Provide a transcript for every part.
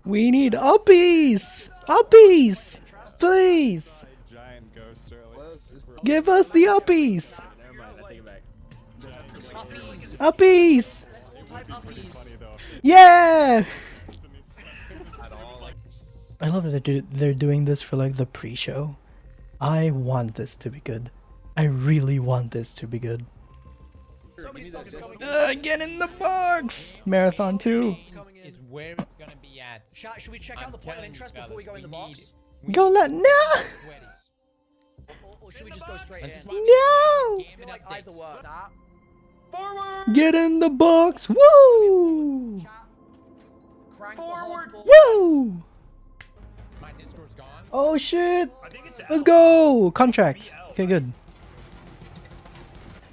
We need uppies! Uppies! Please! Give us the uppies! Uppies! Yeah! I love that they're doing this for like the pre-show. I want this to be good. I really want this to be good. Get in the box! Marathon 2. Is where it's gonna be at. Should we check out the point of interest before we go in the box? Go let no! Or should we just go straight in? No! I feel like either work. Forward! Get in the box! Woo! Forward! Woo! My Discord's gone. Oh shit! Let's go! Contract. Okay, good.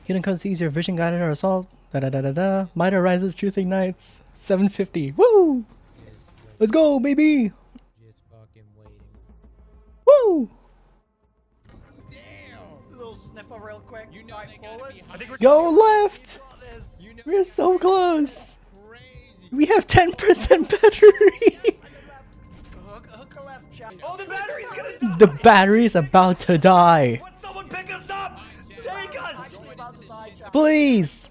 Hidden cuts easier vision guided or assault. Da da da da da. Miter rises, truth ignites. 750. Woo! Let's go, baby! Just fucking waiting. Woo! A little sniffer real quick. You know they gotta be I think we're Go left! You know We're so close! crazy. We have 10% battery! Hook a left, chat. Oh, the battery's gonna die! The battery's about to die. Would someone pick us up? Take us! We're about to die, chat. Please!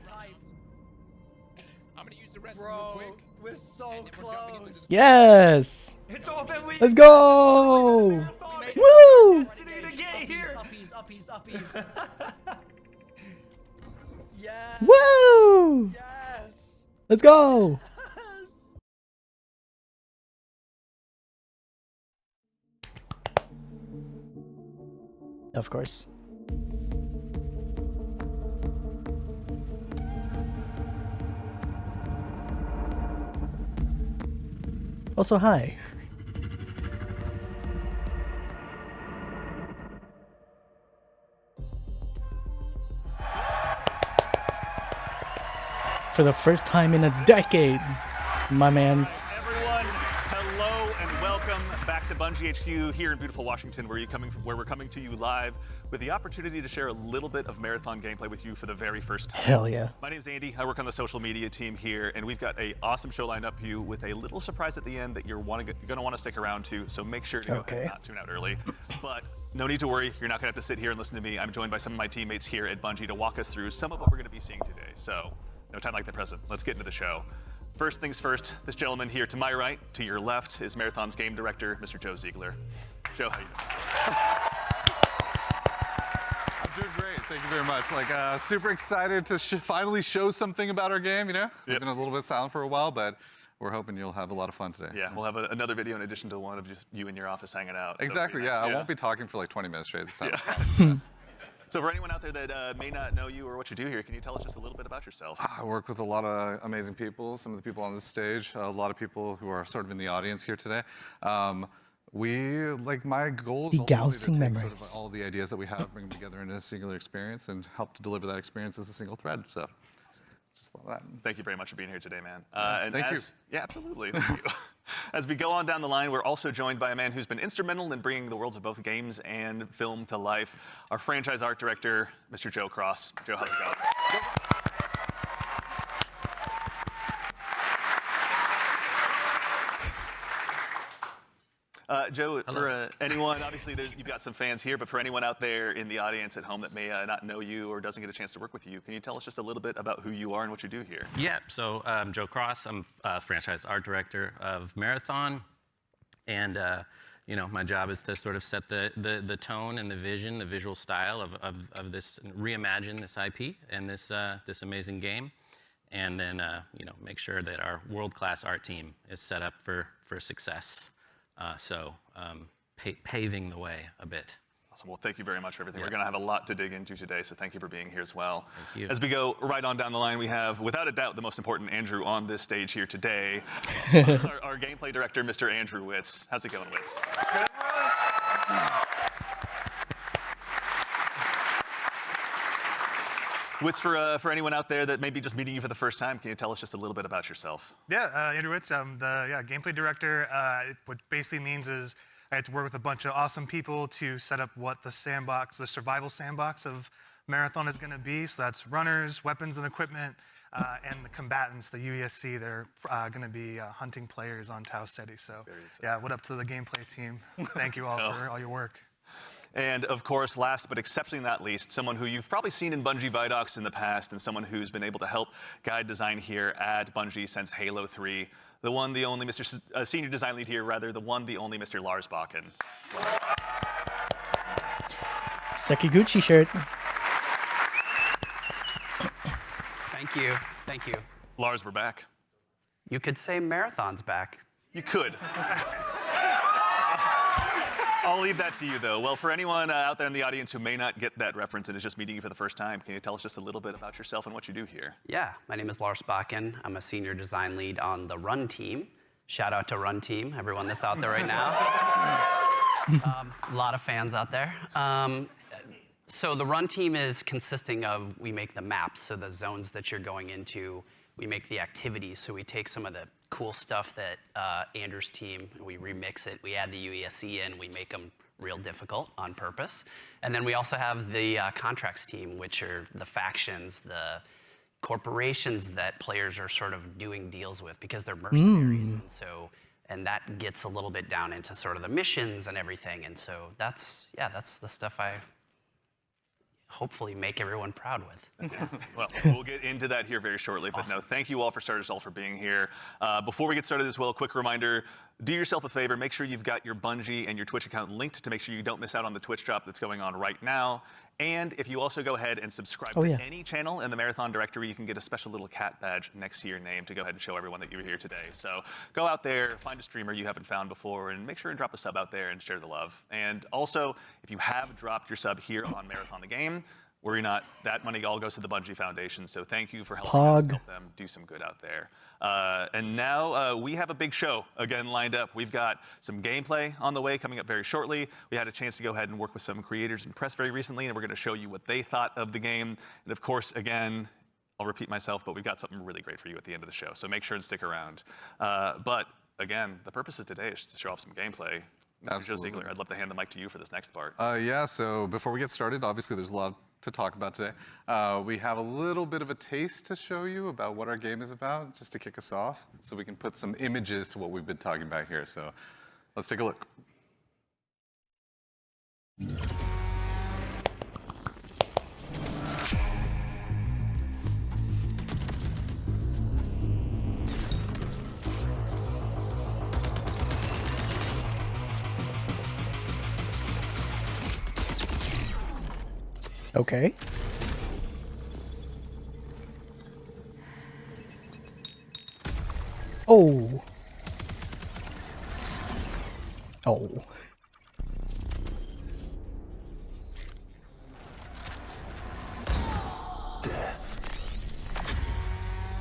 I'm gonna use the restroom real Bro, quick. we're so And then we're jumping into close. the Yes! It's open, we Let's go! Woo! destiny to get here! Uppies. Yes. Woo! Yes. Let's go! Yes. Of course. Also, hi. For the first time in a decade, my man's. Everyone, hello and welcome back to Bungie HQ here in beautiful Washington, where we're coming to you live with the opportunity to share a little bit of marathon gameplay with you for the very first time. Hell yeah. My name's Andy. I work on the social media team here, and we've got an awesome show lined up for you with a little surprise at the end that you're going to want to stick around to. So make sure to go ahead and not tune out early. But no need to worry. You're not going to have to sit here and listen to me. I'm joined by some of my teammates here at Bungie to walk us through some of what we're going to be seeing today. So no time like the present. Let's get into the show. First things first, this gentleman here to my right, to your left, is Marathon's game director, Mr. Joe Ziegler. Joe, how you doing? I'm doing great. Thank you very much. Like, super excited to finally show something about our game. You know, we've been a little bit silent for a while, but we're hoping you'll have a lot of fun today. Yeah, we'll have another video in addition to one of just you in your office hanging out. Exactly. So Yeah, I won't be talking for like 20 minutes straight this time. Yeah. So for anyone out there that may not know you or what you do here, can you tell us just a little bit about yourself? I work with a lot of amazing people. Some of the people on this stage, a lot of people who are sort of in the audience here today. My goal is ultimately to Degaussing take memories. sort of all the ideas that we have, bring them together into a singular experience, and help to deliver that experience as a single thread. So, just love that. Thank you very much for being here today, man. Thank you. Yeah, absolutely. Thank you. As we go on down the line, we're also joined by a man who's been instrumental in bringing the worlds of both games and film to life, our franchise art director, Mr. Joe Cross. Joe, how's it going? Joe, for anyone, obviously you've got some fans here, but for anyone out there in the audience at home that may not know you or doesn't get a chance to work with you, can you tell us just a little bit about who you are and what you do here? Yeah, so I'm Joe Cross. I'm franchise art director of Marathon. And my job is to sort of set the tone and the vision, the visual style of this, reimagine this IP and this amazing game. And then, make sure that our world-class art team is set up for success. Paving the way a bit. Awesome. Well, thank you very much for everything. We're going to have a lot to dig into today, so thank you for being here as well. Thank you. As we go right on down the line, we have, without a doubt, the most important Andrew on this stage here today, our gameplay director, Mr. Andrew Witz. How's it going, Witz? Witz, for anyone out there that may be just meeting you for the first time, can you tell us just a little bit about yourself? Yeah, Andrew Witz. I'm the gameplay director. What basically means is I had to work with a bunch of awesome people to set up what the survival sandbox of Marathon is going to be. So that's runners, weapons and equipment, and the combatants, the UESC, they're going to be hunting players on Tau Ceti. So yeah, what up to the gameplay team? Thank you all for all your work. And of course, last but exceptionally not least, someone who you've probably seen in Bungie Vidocs in the past and someone who's been able to help guide design here at Bungie since Halo 3. The one, the only Senior Design Lead here, rather, the one, the only Mr. Lars Bakken. Sekiguchi shirt. Thank you. Thank you. Lars, we're back. You could say Marathon's back. You could. I'll leave that to you, though. Well, for anyone out there in the audience who may not get that reference and is just meeting you for the first time, can you tell us just a little bit about yourself and what you do here? Yeah, my name is Lars Bakken. I'm a senior design lead on the Run team. Shout out to Run team, everyone that's out there right now. A lot of fans out there. So the Run team is consisting of, we make the maps, so the zones that you're going into, we make the activities, so we take some of the cool stuff that Andrew's team, we remix it, we add the UESC in, we make them real difficult on purpose. And then we also have the contracts team, which are the factions, the corporations that players are sort of doing deals with because they're mercenaries. And that gets a little bit down into sort of the missions and everything. And so that's the stuff I hopefully make everyone proud with. Well, we'll get into that here very shortly, but no, thank you all for starters all for being here. Before we get started as well, a quick reminder, do yourself a favor, make sure you've got your Bungie and your Twitch account linked to make sure you don't miss out on the Twitch drop that's going on right now. And if you also go ahead and subscribe to any channel in the Marathon directory, you can get a special little cat badge next to your name to go ahead and show everyone that you were here today. So go out there, find a streamer you haven't found before, and make sure and drop a sub out there and share the love. And also, if you have dropped your sub here on Marathon the Game, worry not, that money all goes to the Bungie Foundation, so thank you for helping us help them do some good out there. And now we have a big show again lined up. We've got some gameplay on the way coming up very shortly. We had a chance to go ahead and work with some creators and press very recently, and we're going to show you what they thought of the game. And of course, again, I'll repeat myself, but we've got something really great for you at the end of the show, so make sure and stick around. But again, the purpose of today is to show off some gameplay. Mr. Joe Ziegler, I'd love to hand the mic to you for this next part. Yeah, so before we get started, obviously there's a lot to talk about today. We have a little bit of a taste to show you about what our game is about, just to kick us off, so we can put some images to what we've been talking about here. So let's take a look. Okay. Oh. Oh. Death.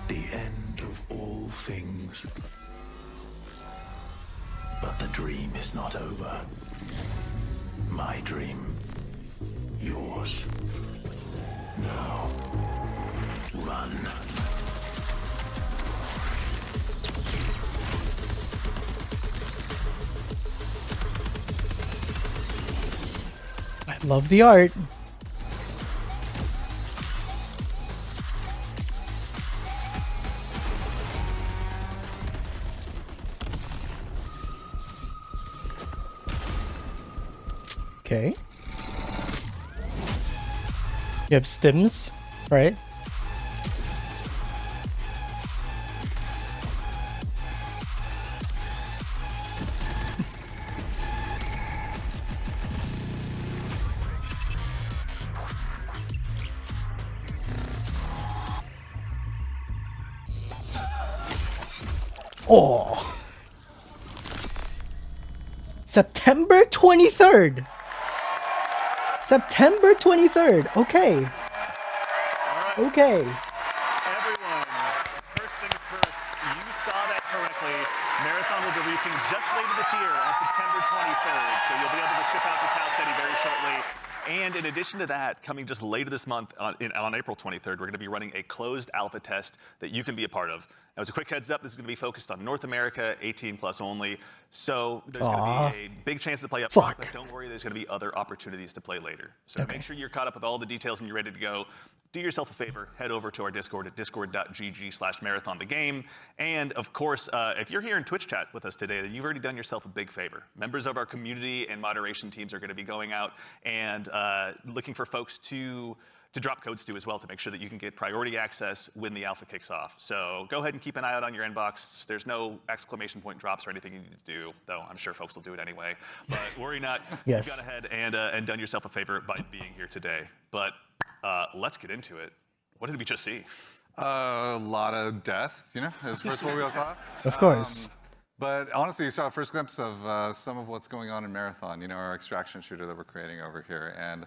The end of all things. But the dream is not over. My dream. Yours. Now. Run. I love the art. Okay. You have stims, right? Oh. September 23rd. September 23rd. Okay. Okay. Everyone, first things first, you saw that correctly. Marathon will be releasing just later this year on September 23rd, so you'll be able to ship out to Tau Ceti very shortly. And in addition to that, coming just later this month, on April 23rd, we're going to be running a closed alpha test that you can be a part of. Now, as a quick heads up, this is going to be focused on North America, 18 plus only. So there's going to be a big chance to play up front, but don't worry, there's going to be other opportunities to play later. So make sure you're caught up with all the details and you're ready to go. Do yourself a favor, head over to our Discord at discord.gg/marathonthegame. And of course, if you're here in Twitch chat with us today, then you've already done yourself a big favor. Members of our community and moderation teams are going to be going out and looking for folks to drop codes to as well to make sure that you can get priority access when the alpha kicks off. So go ahead and keep an eye out on your inbox. There's no exclamation point drops or anything you need to do, though I'm sure folks will do it anyway. But worry not, Yes. you've gone ahead and done yourself a favor by being here today. But let's get into it. What did we just see? A lot of death, you know, is first what we all saw. Of course. But honestly, you saw a first glimpse of some of what's going on in Marathon, you know, our extraction shooter that we're creating over here. And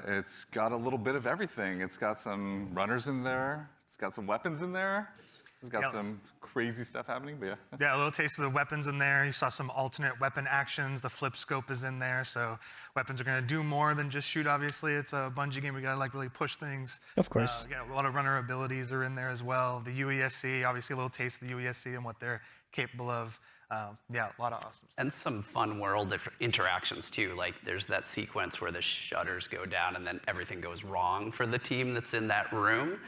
it's got a little bit of everything. It's got some runners in there. It's got some weapons in there. It's got some crazy stuff happening, but yeah. Yeah, a little taste of the weapons in there. You saw some alternate weapon actions. The flip scope is in there, so weapons are going to do more than just shoot, obviously. It's a Bungie game. We got to like really push things. Of course. Yeah, a lot of runner abilities are in there as well. The UESC, obviously a little taste of the UESC and what they're capable of. Yeah, a lot of awesome stuff. And some fun world interactions too. Like there's that sequence where the shutters go down and then everything goes wrong for the team that's in that room.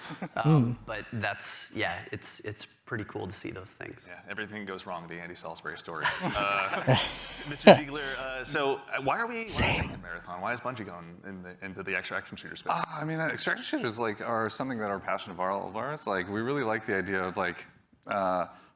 But that's, yeah, it's pretty cool to see those things. Yeah, everything goes wrong, the Andy Salisbury story. Mr. Ziegler, so why are we playing Marathon? Why is Bungie going into the extraction shooter space? I mean, extraction shooters are something that are a passion of ours. Like, we really like the idea of like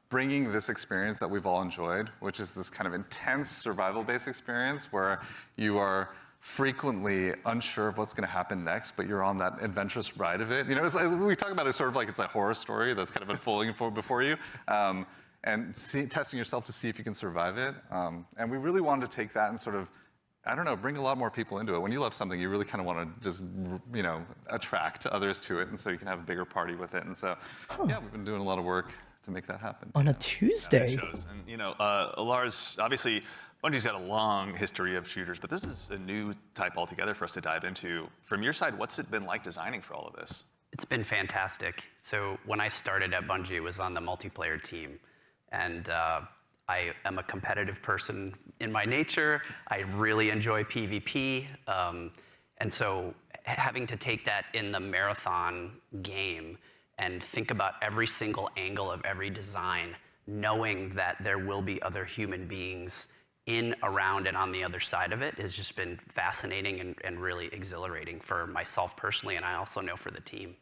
bringing this experience that we've all enjoyed, which is this kind of intense survival-based experience where you are frequently unsure of what's going to happen next, but you're on that adventurous ride of it. You know, we talk about it sort of like it's a horror story that's kind of unfolding before you, and testing yourself to see if you can survive it. And we really wanted to take that and sort of, I don't know, bring a lot more people into it. When you love something, you really kind of want to just, you know, attract others to it, and so you can have a bigger party with it. And so, yeah, we've been doing a lot of work to make that happen. On a Tuesday. Yeah, it shows. And you know, Lars, obviously, Bungie's got a long history of shooters, but this is a new type altogether for us to dive into. From your side, what's it been like designing for all of this? It's been fantastic. So when I started at Bungie, it was on the multiplayer team. And I am a competitive person in my nature. I really enjoy PvP. And so having to take that in the Marathon game and think about every single angle of every design, knowing that there will be other human beings in, around, and on the other side of it has just been fascinating and really exhilarating for myself personally, and I also know for the team.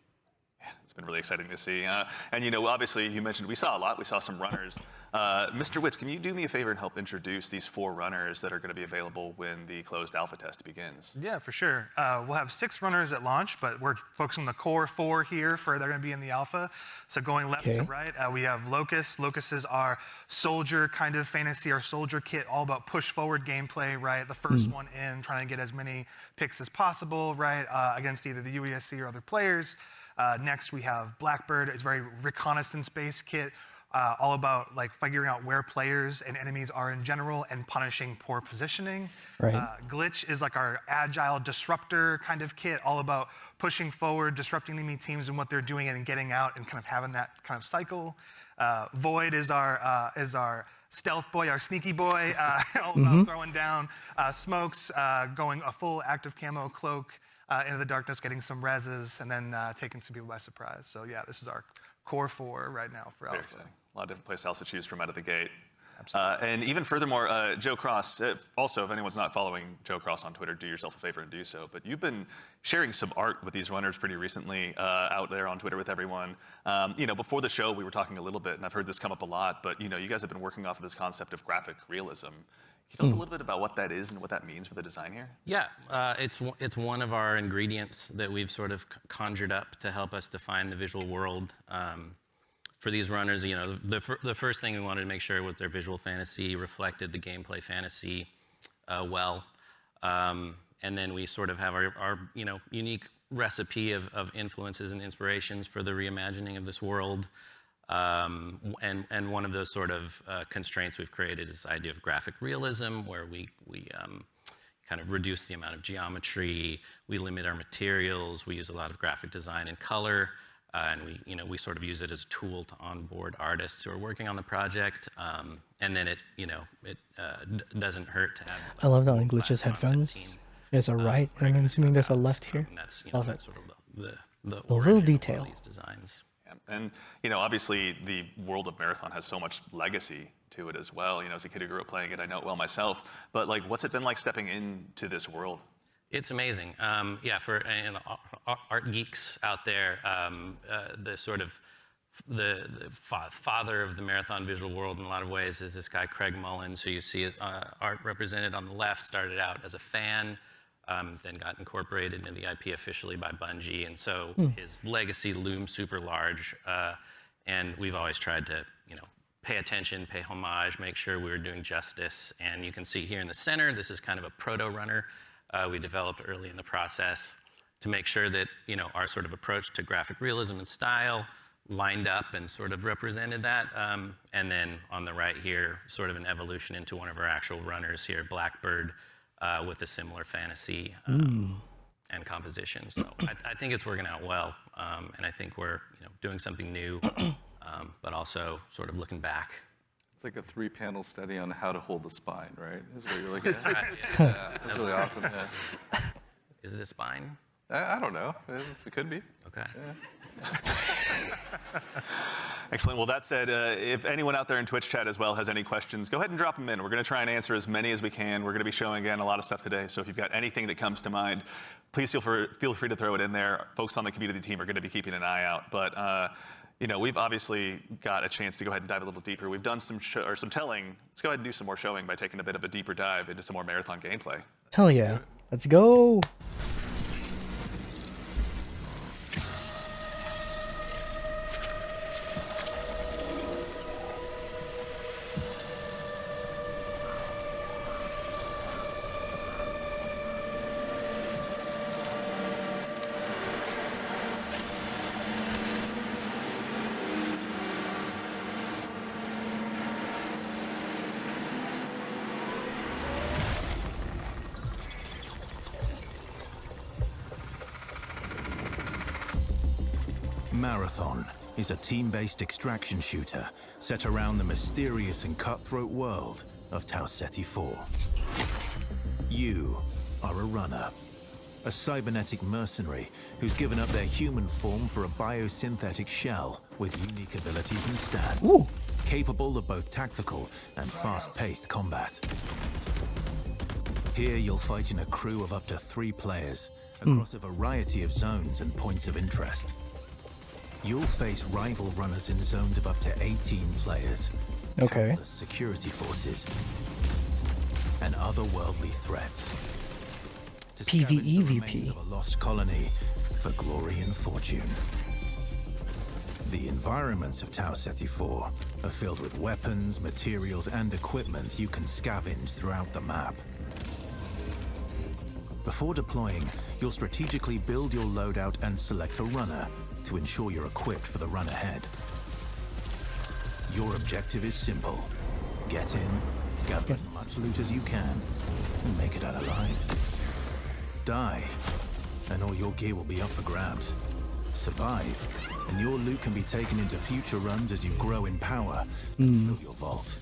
Yeah, it's been really exciting to see. And you know, obviously, you mentioned we saw a lot. We saw some runners. Mr. Witz, can you do me a favor and help introduce these 4 runners that are going to be available when the closed alpha test begins? Yeah, for sure. We'll have 6 runners at launch, but we're focusing on the core 4 here they're going to be in the alpha. So going left to right, we have Locust. Locust is our soldier kind of fantasy, our soldier kit, all about push forward gameplay, right? The first one in, trying to get as many picks as possible, right? Against either the UESC or other players. Next we have Blackbird. It's a very reconnaissance-based kit. All about like figuring out where players and enemies are in general and punishing poor positioning. Right. Glitch is like our agile disruptor kind of kit, all about pushing forward, disrupting enemy teams and what they're doing and getting out and kind of having that kind of cycle. Void is our stealth boy, our sneaky boy, all about throwing down smokes, going a full active camo cloak into the darkness, getting some reses, and then taking some people by surprise. So yeah, this is our core 4 right now for alpha. A lot of different places to choose from out of the gate. And even furthermore, Joe Cross, also, if anyone's not following Joe Cross on Twitter, do yourself a favor and do so. But you've been sharing some art with these runners pretty recently out there on Twitter with everyone. You know, before the show, we were talking a little bit, and I've heard this come up a lot, but you know, you guys have been working off of this concept of graphic realism. Can you tell us a little bit about what that is and what that means for the design here? Yeah, it's one of our ingredients that we've sort of conjured up to help us define the visual world. For these runners, you know, the first thing we wanted to make sure was their visual fantasy reflected the gameplay fantasy well. And then we sort of have our you know, unique recipe of influences and inspirations for the reimagining of this world. And one of those sort of constraints we've created is this idea of graphic realism, where we kind of reduce the amount of geometry, we limit our materials, we use a lot of graphic design and color. And we sort of use it as a tool to onboard artists who are working on the project. And then it doesn't hurt to have. I love that one glitches headphones. There's a right, and I'm assuming there's a left here. Love it. Sort of the little detail. These designs. And obviously the world of Marathon has so much legacy to it as well. As a kid who grew up playing it, I know it well myself. But like, what's it been like stepping into this world? It's amazing. Yeah, for art geeks out there, the sort of the father of the Marathon visual world in a lot of ways is this guy Craig Mullins, who you see art represented on the left. Started out as a fan. Then got incorporated into the IP officially by Bungie, and so his legacy looms super large. And we've always tried to, pay attention, pay homage, make sure we were doing justice. And you can see here in the center, this is kind of a proto runner we developed early in the process to make sure that, our sort of approach to graphic realism and style lined up and sort of represented that. And then on the right here, sort of an evolution into one of our actual runners here, Blackbird. With a similar fantasy and composition. So I think it's working out well, and I think we're doing something new, but also sort of looking back. It's like a 3-panel study on how to hold the spine, right? Is what you're looking at. Yeah, that's really awesome. Yeah. Is it a spine? I don't know. It could be. Okay. Yeah. Excellent. Well, that said, if anyone out there in Twitch chat as well has any questions, go ahead and drop them in. We're going to try and answer as many as we can. We're going to be showing, again, a lot of stuff today. So if you've got anything that comes to mind, please feel free to throw it in there. Folks on the community team are going to be keeping an eye out. But, we've obviously got a chance to go ahead and dive a little deeper. We've done some telling. Let's go ahead and do some more showing by taking a bit of a deeper dive into some more Marathon gameplay. Hell yeah. Let's go. Marathon is a team-based extraction shooter set around the mysterious and cutthroat world of Tau Ceti 4. You are a runner, a cybernetic mercenary who's given up their human form for a biosynthetic shell with unique abilities and stats, capable of both tactical and fast-paced combat. Here you'll fight in a crew of up to 3 players across a variety of zones and points of interest. You'll face rival runners in zones of up to 18 players, countless security forces, and otherworldly threats. PvEVP. Of a lost colony for glory and fortune. The environments of Tau Ceti 4 are filled with weapons, materials, and equipment you can scavenge throughout the map. Before deploying, you'll strategically build your loadout and select a runner to ensure you're equipped for the run ahead. Your objective is simple. Get in, gather as much loot as you can, and make it out alive. Die, and all your gear will be up for grabs. Survive, and your loot can be taken into future runs as you grow in power and fill your vault.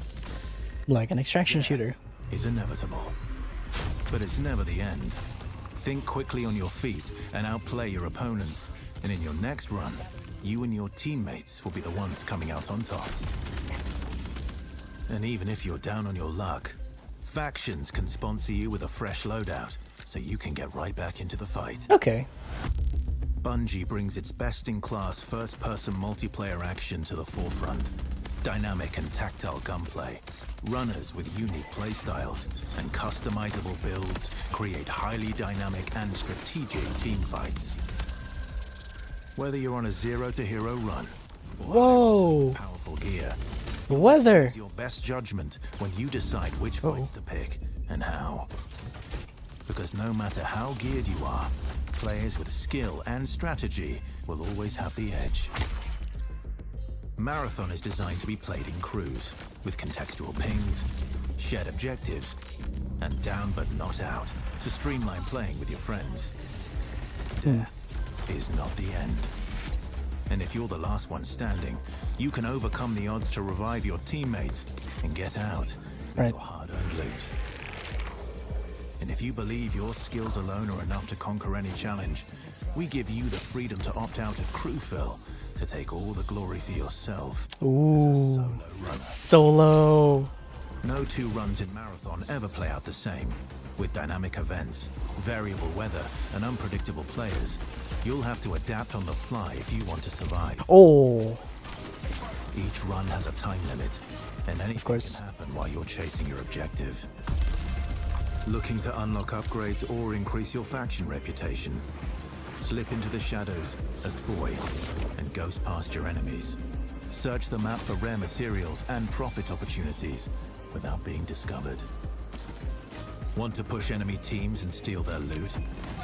Like an extraction shooter. Is inevitable, but it's never the end. Think quickly on your feet and outplay your opponents. And in your next run, you and your teammates will be the ones coming out on top. And even if you're down on your luck, factions can sponsor you with a fresh loadout, so you can get right back into the fight. Okay. Bungie brings its best-in-class first-person multiplayer action to the forefront. Dynamic and tactile gunplay, runners with unique playstyles, and customizable builds create highly dynamic and strategic team fights. Whether you're on a zero-to-hero run or powerful gear, weather it's your best judgment when you decide which fights to pick and how. Because no matter how geared you are, players with skill and strategy will always have the edge. Marathon is designed to be played in crews, with contextual pings, shared objectives, and down but not out, to streamline playing with your friends. Death is not the end. And if you're the last one standing, you can overcome the odds to revive your teammates and get out with your hard-earned loot. And if you believe your skills alone are enough to conquer any challenge, we give you the freedom to opt out of crew fill to take all the glory for yourself. Ooh, Solo runner. solo. No two runs in Marathon ever play out the same. With dynamic events, variable weather, and unpredictable players, you'll have to adapt on the fly if you want to survive. Oh, Each run has a time limit, and anything course. can happen while you're chasing your objective. Looking to unlock upgrades or increase your faction reputation? Slip into the shadows as Void and ghost past your enemies. Search the map for rare materials and profit opportunities without being discovered. Want to push enemy teams and steal their loot?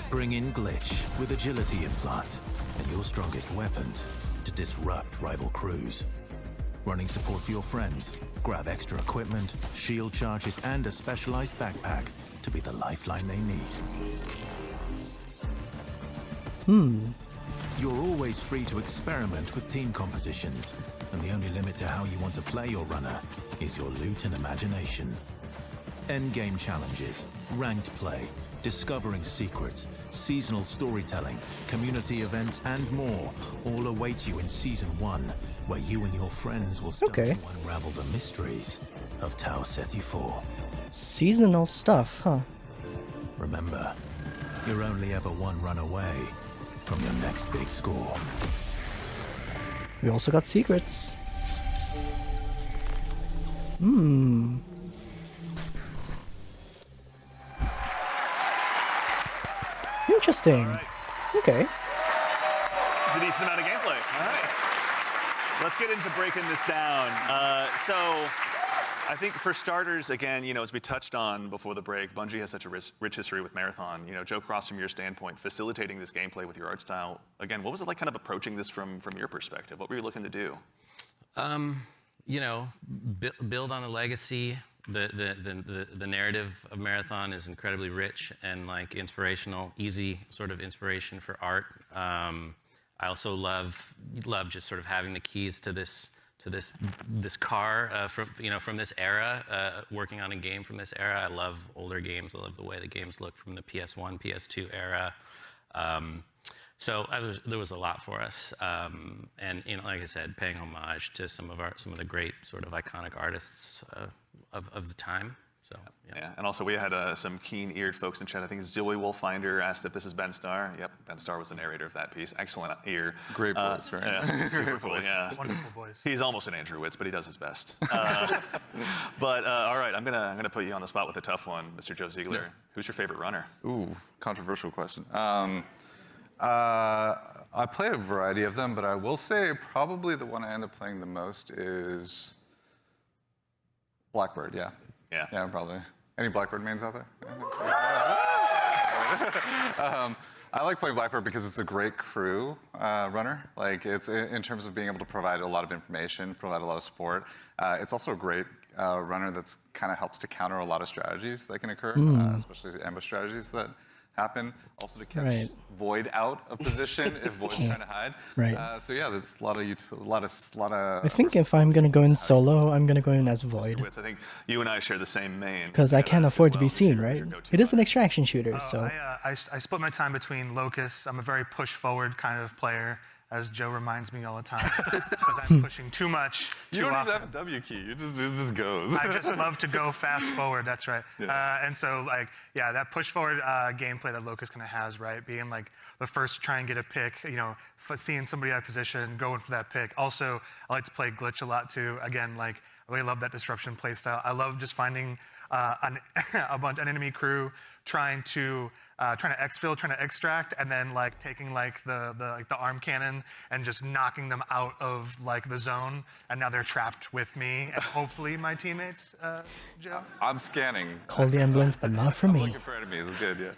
Bring in Glitch with agility implants and your strongest weapons to disrupt rival crews. Running support for your friends? Grab extra equipment, shield charges, and a specialized backpack to be the lifeline they need. You're always free to experiment with team compositions, and the only limit to how you want to play your runner is your loot and imagination. Endgame challenges, ranked play, discovering secrets, seasonal storytelling, community events, and more all await you in Season 1, where you and your friends will start to unravel the mysteries of Tau Ceti 4. Seasonal stuff, huh? Remember, you're only ever one run away from your next big score. We also got secrets. Interesting. All right. Okay. It's a decent amount of gameplay. All right. Let's get into breaking this down. So I think for starters, again, as we touched on before the break, Bungie has such a rich history with Marathon. Joe Cross, from your standpoint, facilitating this gameplay with your art style, again, what was it like kind of approaching this from your perspective? What were you looking to do? Build on the legacy. The narrative of Marathon is incredibly rich and inspirational, easy sort of inspiration for art. I also love just sort of having the keys to this car from this era, working on a game from this era. I love older games. I love the way the games look from the PS1, PS2 era. So there was a lot for us, and like I said, paying homage to some of the great sort of iconic artists of the time. So yeah. And also we had some keen-eared folks in chat. I think it's Joey Wolfinder asked if this is Ben Starr. Yep, Ben Starr was the narrator of that piece. Excellent ear. Great voice, right? Yeah, super cool. Yeah, Wonderful voice. He's almost an Andrew Witz, but he does his best. But all right, I'm gonna put you on the spot with a tough one, Mr. Joe Ziegler. Yeah. Who's your favorite runner? Ooh, controversial question. I play a variety of them, but I will say probably the one I end up playing the most is Blackbird. Yeah. Yeah, probably. Any Blackbird mains out there? I like playing Blackbird because it's a great crew runner. It's in terms of being able to provide a lot of information, provide a lot of support. It's also a great runner that's kind of helps to counter a lot of strategies that can occur, especially ambush strategies that happen. Also to catch Void out of position if Void's trying to hide. Right. So yeah, there's a lot of. I think if I'm gonna go in solo, I'm gonna go in as Void. I think you and I share the same main. Because I can't afford to be seen, right? It is an extraction shooter, so. I split my time between Locust. I'm a very push-forward kind of player, as Joe reminds me all the time, because I'm pushing too much too often. You don't even have a W key. It just goes. I just love to go fast forward. That's right. Yeah. And so, that push-forward gameplay that Locust kind of has, right? Being the first to try and get a pick, seeing somebody out of position, going for that pick. Also, I like to play Glitch a lot too. Again, I really love that disruption playstyle. I love just finding an enemy crew trying to exfil, trying to extract, and then taking the arm cannon and just knocking them out of the zone, and now they're trapped with me and hopefully my teammates. Joe. I'm scanning. Call the ambulance, but not for me. Looking for enemies. It's good, yeah.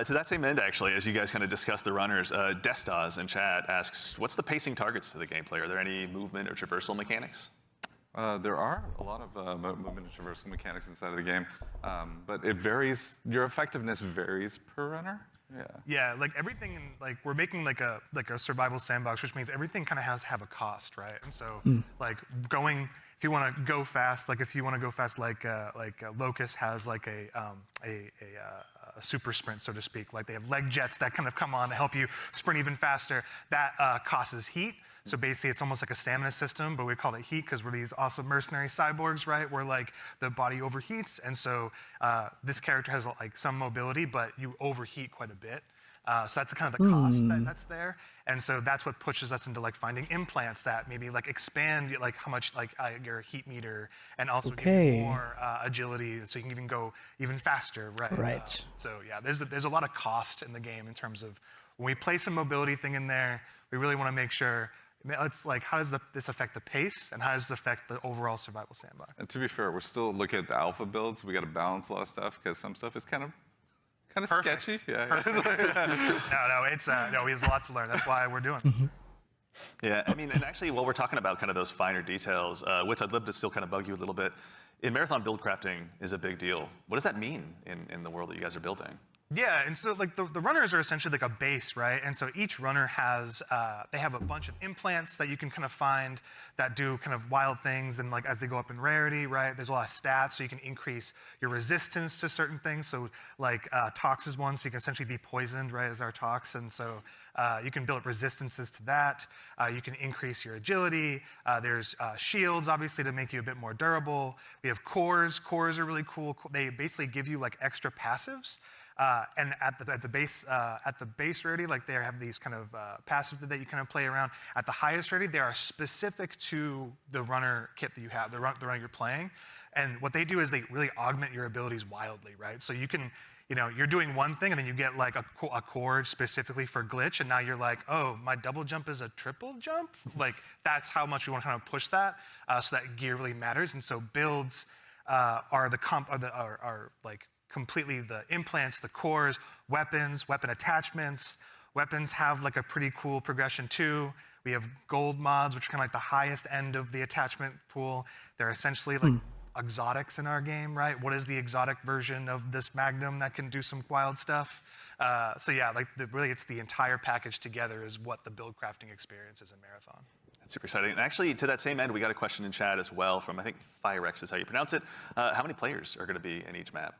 To that same end, actually, as you guys kind of discuss the runners, Destas in chat asks, what's the pacing targets to the gameplay? Are there any movement or traversal mechanics? There are a lot of movement and traversal mechanics inside of the game, but it varies. Your effectiveness varies per runner. Yeah, like everything, like we're making like a survival sandbox, which means everything kind of has to have a cost, right? And so like if you want to go fast, like Locust has like a super sprint, so to speak. Like they have leg jets that kind of come on to help you sprint even faster. That causes heat. So basically, it's almost like a stamina system, but we call it heat because we're these awesome mercenary cyborgs, right? Where like the body overheats, and so this character has like some mobility, but you overheat quite a bit. So that's kind of the cost that's there, and so that's what pushes us into like finding implants that maybe like expand like how much like your heat meter, and also give you more agility, so you can even go even faster, right? Right. So yeah, there's a lot of cost in the game in terms of when we place a mobility thing in there, we really want to make sure. It's like, how does this affect the pace, and how does this affect the overall survival sandbox? And to be fair, we're still looking at the alpha builds. We got to balance a lot of stuff because some stuff is kind of sketchy. Yeah. No, we have a lot to learn. That's why we're doing it. Yeah, I mean, and actually, while we're talking about kind of those finer details, Wits, I'd love to still kind of bug you a little bit. In Marathon, build crafting is a big deal. What does that mean in the world that you guys are building? Yeah, and so like the runners are essentially like a base, right? And so each runner has, they have a bunch of implants that you can kind of find that do kind of wild things, and like as they go up in rarity, right? There's a lot of stats, so you can increase your resistance to certain things. So like Tox is one, so you can essentially be poisoned, right, as our Tox, and so you can build up resistances to that. You can increase your agility. There's shields, obviously, to make you a bit more durable. We have cores. Cores are really cool. They basically give you like extra passives. And at the base rarity, like they have these kind of passives that you kind of play around. At the highest rarity, they are specific to the runner kit that you have, the runner you're playing. And what they do is they really augment your abilities wildly, right? So you can, you're doing one thing, and then you get like a cord specifically for glitch, and now you're like, oh, my double jump is a triple jump? Like that's how much we want to kind of push that, so that gear really matters. And so builds are like completely the implants, the cores, weapons, weapon attachments. Weapons have like a pretty cool progression too. We have gold mods, which are kind of like the highest end of the attachment pool. They're essentially like exotics in our game, right? What is the exotic version of this Magnum that can do some wild stuff? So yeah, like really it's the entire package together is what the build crafting experience is in Marathon. That's super exciting. And actually, to that same end, we got a question in chat as well from, I think, Firex is how you pronounce it. How many players are going to be in each map?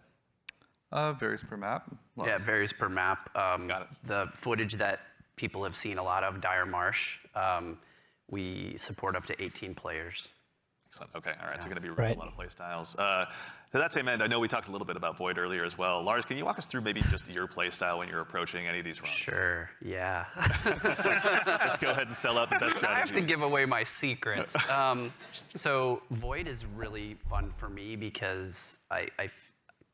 Varies per map. Yeah, it varies per map. Got it. The footage that people have seen a lot of, Dire Marsh, we support up to 18 players. Excellent. Okay. All right. So going to be a lot of play styles. To that same end, I know we talked a little bit about Void earlier as well. Lars, can you walk us through maybe just your play style when you're approaching any of these runs? Sure. Yeah. Let's go ahead and sell out the best strategy. I have to give away my secrets. So Void is really fun for me because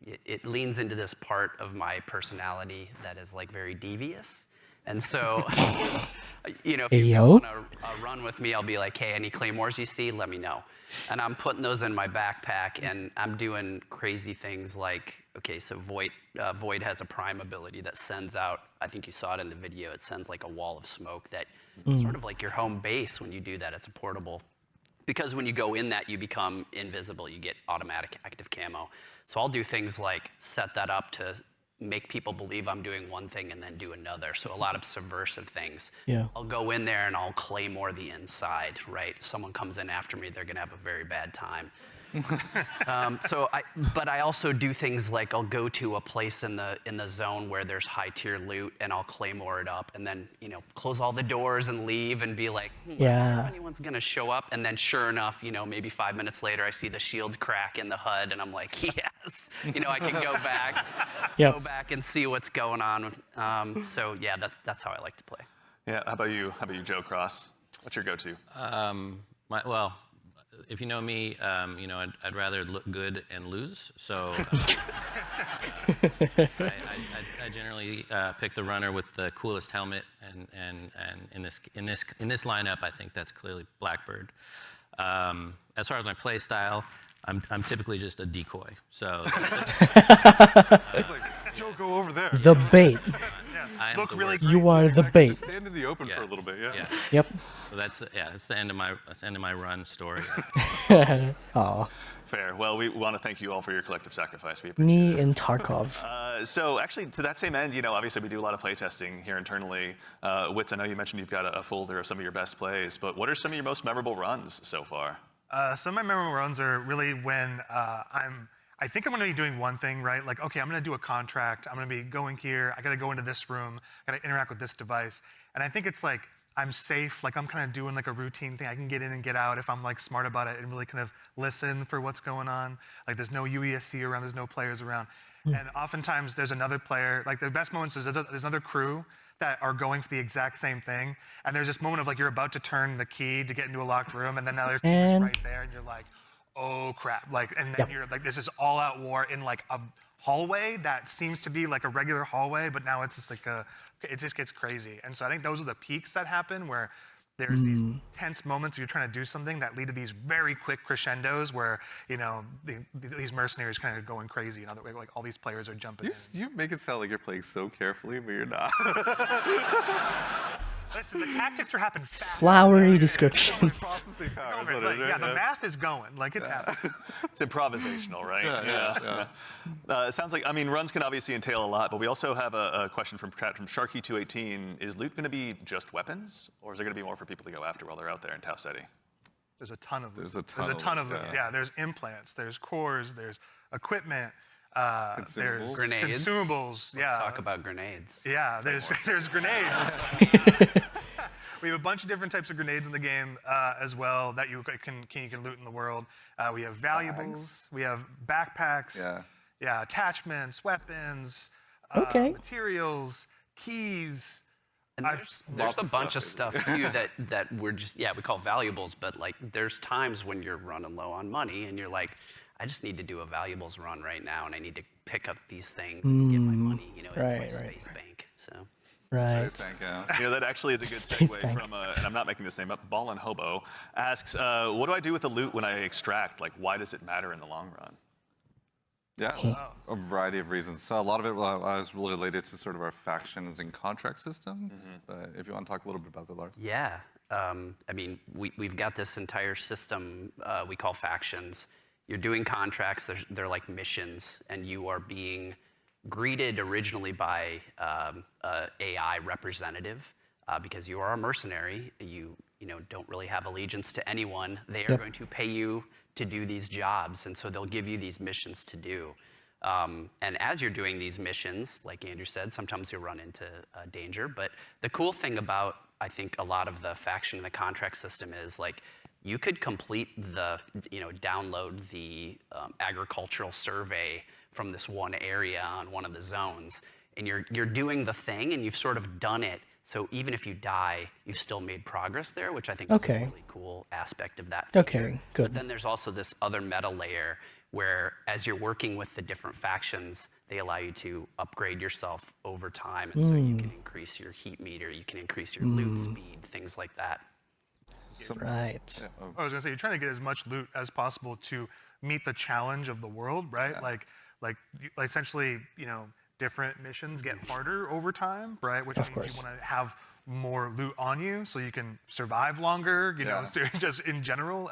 it leans into this part of my personality that is like very devious. And so, if you want to run with me, I'll be like, hey, any claymores you see, let me know. And I'm putting those in my backpack, and I'm doing crazy things like, okay, so Void has a prime ability that sends out, I think you saw it in the video, it sends like a wall of smoke that sort of like your home base when you do that. It's a portable. Because when you go in that, you become invisible. You get automatic active camo. So I'll do things like set that up to make people believe I'm doing one thing and then do another. So a lot of subversive things. Yeah. I'll go in there and I'll claymore the inside, right? Someone comes in after me, they're gonna have a very bad time. But I also do things like I'll go to a place in the zone where there's high tier loot, and I'll claymore it up, and then close all the doors and leave, and be like, I wonder if anyone's gonna show up. And then sure enough, maybe 5 minutes later, I see the shield crack in the HUD, and I'm like, yes, I can go back, go back and see what's going on. So yeah, that's how I like to play. Yeah. How about you, Joe Cross? What's your go-to? Well, if you know me, I'd rather look good and lose. So I generally pick the runner with the coolest helmet, and in this lineup, I think that's clearly Blackbird. As far as my play style, I'm typically just a decoy. So it's like, Joe, go over there. The bait. am look the really worst. great. You are the bait. Just stand in the open for a little bit, yeah. Yep. So that's the end of my run story. Aw. Fair. Well, we want to thank you all for your collective sacrifice. We appreciate Me and Tarkov. So actually, to that same end, obviously we do a lot of play testing here internally. Wits, I know you mentioned you've got a folder of some of your best plays, but what are some of your most memorable runs so far? Some of my memorable runs are really when I think I'm going to be doing one thing, right? Like, okay, I'm going to do a contract. I'm going to be going here. I got to go into this room. I got to interact with this device. And I think it's like I'm safe. Like I'm kind of doing like a routine thing. I can get in and get out if I'm like smart about it and really kind of listen for what's going on. Like there's no UESC around. There's no players around. And oftentimes there's another player. Like the best moments is there's another crew that are going for the exact same thing. And there's this moment of like you're about to turn the key to get into a locked room, and then the other team is right there, and you're like, oh crap! Like, and then you're like, this is all-out war in like a hallway that seems to be like a regular hallway, but now it's just like it just gets crazy. And so I think those are the peaks that happen where there's these tense moments where you're trying to do something that lead to these very quick crescendos where these mercenaries kind of going crazy, and like all these players are jumping in. You make it sound like you're playing so carefully, but you're not. Listen, the tactics are happening fast. Flowery descriptions. Processing power is Like, what it is. yeah, the math is going. Like it's happening. It's improvisational, right? Yeah. It sounds like, runs can obviously entail a lot, but we also have a question from Sharky218. Is loot going to be just weapons, or is there going to be more for people to go after while they're out there in Tau Ceti? There's a ton of loot. There's a ton of loot. loot, Yeah, there's implants, there's cores, there's equipment, Consumables. there's Grenades. Consumables. Let's talk about grenades. Yeah, there's grenades. We have a bunch of different types of grenades in the game as well that you can loot in the world. We have valuables. We have backpacks. Yeah, attachments, weapons, materials, keys. And there's a bunch of stuff too that we're just we call valuables, but like there's times when you're running low on money and you're like, I just need to do a valuables run right now, and I need to pick up these things and get my money, in my Space Bank. So. Right. That actually is a good Space segue Bank. from, and I'm not making this name up, Ballin' Hobo asks, what do I do with the loot when I extract? Like, why does it matter in the long run? Yeah, a variety of reasons. So a lot of it was really related to sort of our factions and contract system. But if you want to talk a little bit about that, Lars. Yeah, we've got this entire system we call factions. You're doing contracts, they're like missions, and you are being greeted originally by AI representative because you are a mercenary. You don't really have allegiance to anyone. They are going to pay you to do these jobs, and so they'll give you these missions to do. And as you're doing these missions, like Andrew said, sometimes you'll run into danger. But the cool thing about, I think, a lot of the faction and the contract system is like you could complete the, download the agricultural survey from this one area on one of the zones, and you're doing the thing, and you've sort of done it. So even if you die, you've still made progress there, which I think is a really cool aspect of that feature. Okay, good. But then there's also this other meta layer where as you're working with the different factions, they allow you to upgrade yourself over time. And so you can increase your heat meter, you can increase your loot speed, things like that. Right. I was gonna say, you're trying to get as much loot as possible to meet the challenge of the world, right? Like essentially, different missions get harder over time, right? Which means you want to have more loot on you so you can survive longer, so just in general,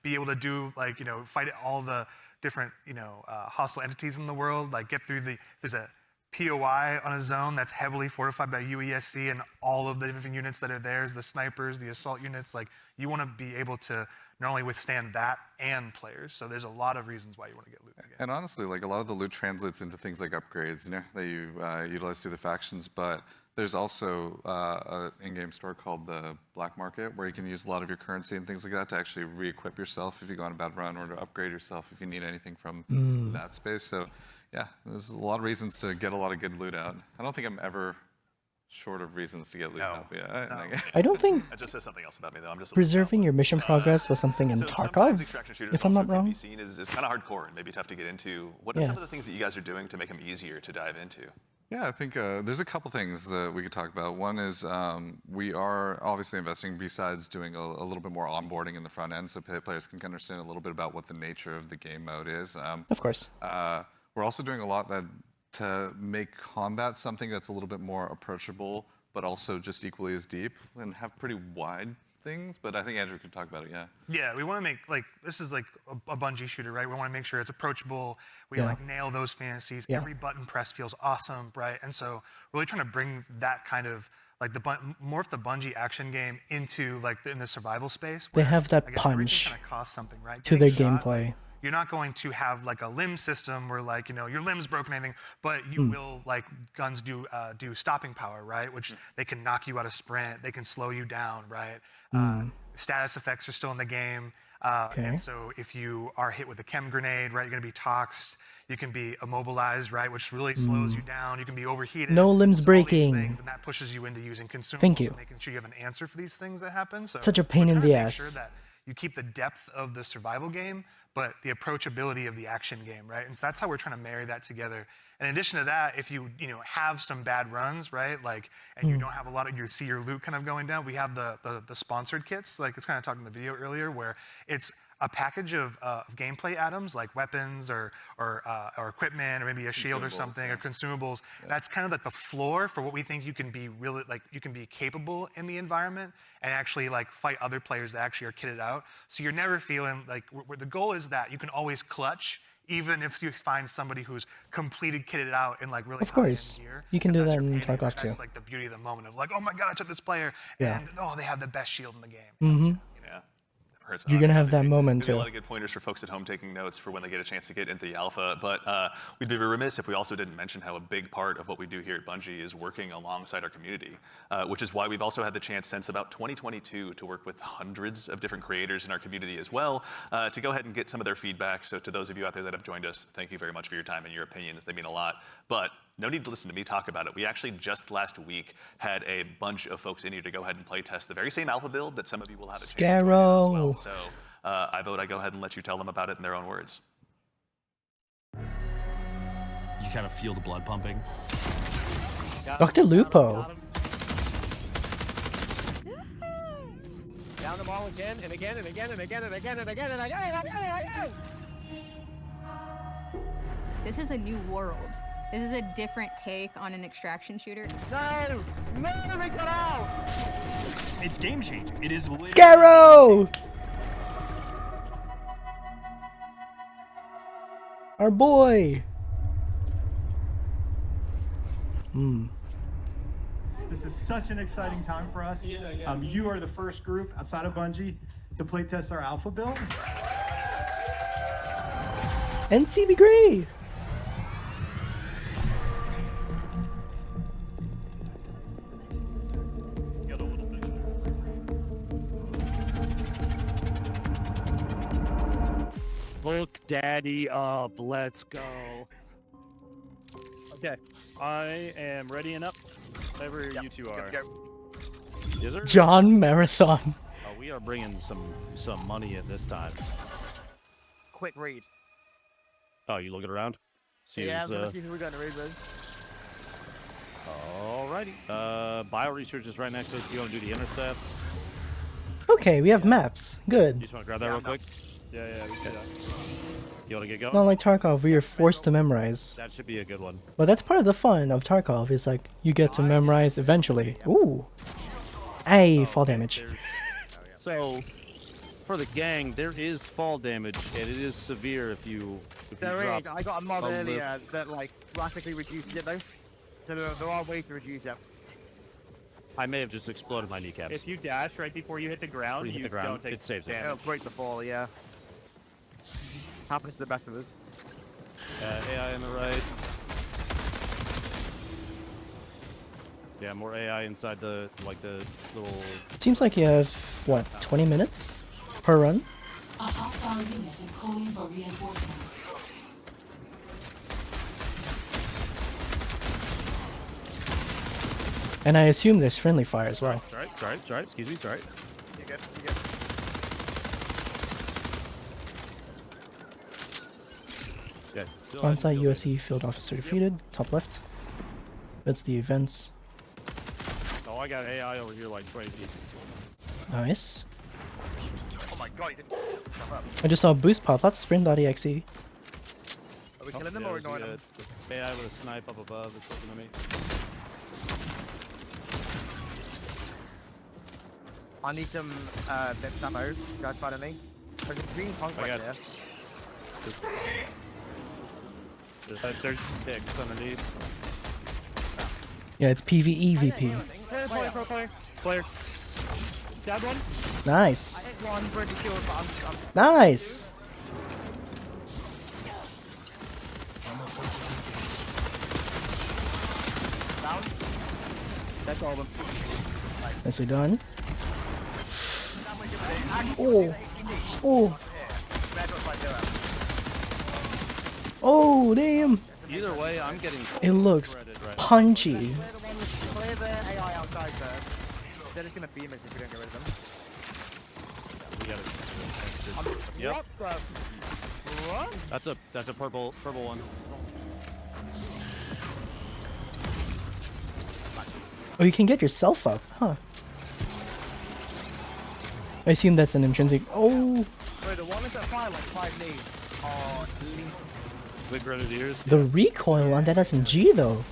be able to do fight all the different, hostile entities in the world, like get through there's a POI on a zone that's heavily fortified by UESC and all of the different units that are there, the snipers, the assault units, like you want to be able to not only withstand that and players. So there's a lot of reasons why you want to get loot again. And honestly, like a lot of the loot translates into things like upgrades, that you utilize through the factions. But there's also an in-game store called the Black Market where you can use a lot of your currency and things like that to actually re-equip yourself if you go on a bad run, or to upgrade yourself if you need anything from that space. So yeah, there's a lot of reasons to get a lot of good loot out. I don't think I'm ever short of reasons to get loot out. But yeah, I don't think That just says something else about me, though. I'm just preserving your mission progress was something in Tarkov, if I'm not wrong. Be seen as kind of hardcore and maybe tough to get into. What are some of the things that you guys are doing to make them easier to dive into? Yeah, I think there's a couple things that we could talk about. One is we are obviously investing, besides doing a little bit more onboarding in the front end so players can understand a little bit about what the nature of the game mode is. Of course. We're also doing a lot that to make combat something that's a little bit more approachable, but also just equally as deep, and have pretty wide things. But I think Andrew could talk about it. Yeah. Yeah, we want to make, like, this is like a Bungie shooter, right? We want to make sure it's approachable. We like nail those fantasies. Every button press feels awesome, right? And so really trying to bring that kind of like morph the Bungie action game into like in the survival space. They have that I guess punch kind of costs something, right? to their Getting shot, gameplay. you're not going to have like a limb system where like, you know, your limb's broken or anything, but you will, like, guns do stopping power, right? Which they can knock you out of sprint, they can slow you down, right? Status effects are still in the game. And so if you are hit with a chem grenade, right, you're gonna be toxed. You can be immobilized, right, which really slows you down. You can be overheated. No limbs So all these breaking. things, and that pushes you into using consumables. Thank you. And making sure you have an answer for these things that happen. So Such a pain we're in trying to the make ass. Sure that you keep the depth of the survival game, but the approachability of the action game, right? And so that's how we're trying to marry that together. In addition to that, if you have some bad runs, right, like, and you don't have a lot of, you see your loot kind of going down, we have the sponsored kits, like it's kind of talking in the video earlier, where it's a package of gameplay items like weapons or equipment or maybe a shield or something or consumables. That's kind of like the floor for what we think you can be really, like, you can be capable in the environment and actually like fight other players that actually are kitted out. So you're never feeling like, the goal is that you can always clutch, even if you find somebody who's completed kitted out in like really Of course, gear, you can do that you're in painting, Tarkov too. That's like the beauty of the moment of like, oh my god, I took this player, and oh, they have the best shield in the game. Yeah. Hurts. You're gonna have that Obviously, moment giving too. A lot of good pointers for folks at home taking notes for when they get a chance to get into the alpha. But we'd be remiss if we also didn't mention how a big part of what we do here at Bungie is working alongside our community, which is why we've also had the chance since about 2022 to work with hundreds of different creators in our community as well, to go ahead and get some of their feedback. So to those of you out there that have joined us, thank you very much for your time and your opinions. They mean a lot. But no need to listen to me talk about it. We actually just last week had a bunch of folks in here to go ahead and play test the very same alpha build that some of you will have a chance to play as well. So I vote I go ahead and let you tell them about it in their own words. You kind of feel the blood pumping. Dr. Lupo. Down the ball again and again and again and again and again and again and again and again and again. This is a new world. This is a different take on an extraction shooter. No! No, we got out! It's game changing. It is literally Scarrow! Our boy! This is such an exciting time for us. You are the first group outside of Bungie to playtest our alpha build. NCB Gray! Look daddy up, let's go. Okay, I am ready and up. Whatever you two are. Yes, sir. John Marathon. Oh, we are bringing some money in this time. Quick read. Oh, you looking around? See Yeah, who's, I'm gonna see who we're gonna read with. Alrighty. Bio research is right next to us. You want to do the intercepts? Okay, we have maps. You Good. just want to grab that real quick? Yeah, we can do that. You want to get going? Not like Tarkov, where you're forced to memorize. That should be a good one. But that's part of the fun of Tarkov, is like, you get to memorize eventually. Ooh. Hey, fall damage. So, for the gang, there is fall damage, and it is severe if you There drop is. I got a mod a earlier that like drastically reduces it though. So there are ways to reduce it. I may have just exploded my kneecaps. If you dash right before you hit the ground, Before you hit the ground, don't take it saves it. damage. It'll break the fall, yeah. Happens to the best of us. AI on the right. Yeah, more AI inside the little. Seems like you have, what, 20 minutes per run? A hostile unit is calling for reinforcements. And I assume there's friendly fire as well. Sorry. Excuse me, sorry. You're good. You're good. Yeah. On-site USC field officer defeated. Top left. That's the events. Oh, I got AI over here like 20 feet. Nice. Oh my god, you didn't stuff up. I just saw a boost pop up, sprint.exe. Are we killing them or ignoring them? AI with a snipe up above is looking at me. I need some bits ammo. Guys, find me. There's a green punk right there. There's ticks underneath. Yeah, it's PvE VP. Player. Down one. Nice. I hit one for the kill, but I'm Nice. down. That's all of them. Nicely done. Oh. Oh. Oh, damn. Either way, I'm getting. It looks right punchy. Clear the AI outside first. They're just gonna beam us if we don't get rid of them. We gotta. Yep. What the? What? That's a purple one. Oh, you can get yourself up, huh? I assume that's an intrinsic. Oh. Wait, the one that's at fire like 5 knees. Oh, Big grenadiers. The recoil on that SMG though.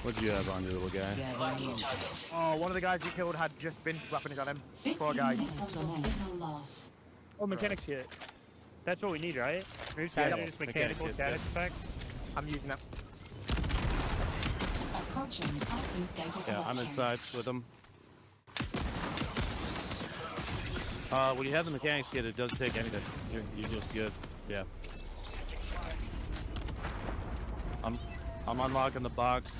What'd you have on your little guy? oh, one of the guys you killed had just been weapons on him. Poor 15 guy. minutes until signal loss. Oh, mechanics kit. That's what we need, right? Move Yeah, status, just mechanical status effects. I'm using it. Approaching active data Yeah, I'm collection. inside with them. When you have the mechanics kit, it doesn't take anything. You're just good. Yeah. I'm unlocking the box.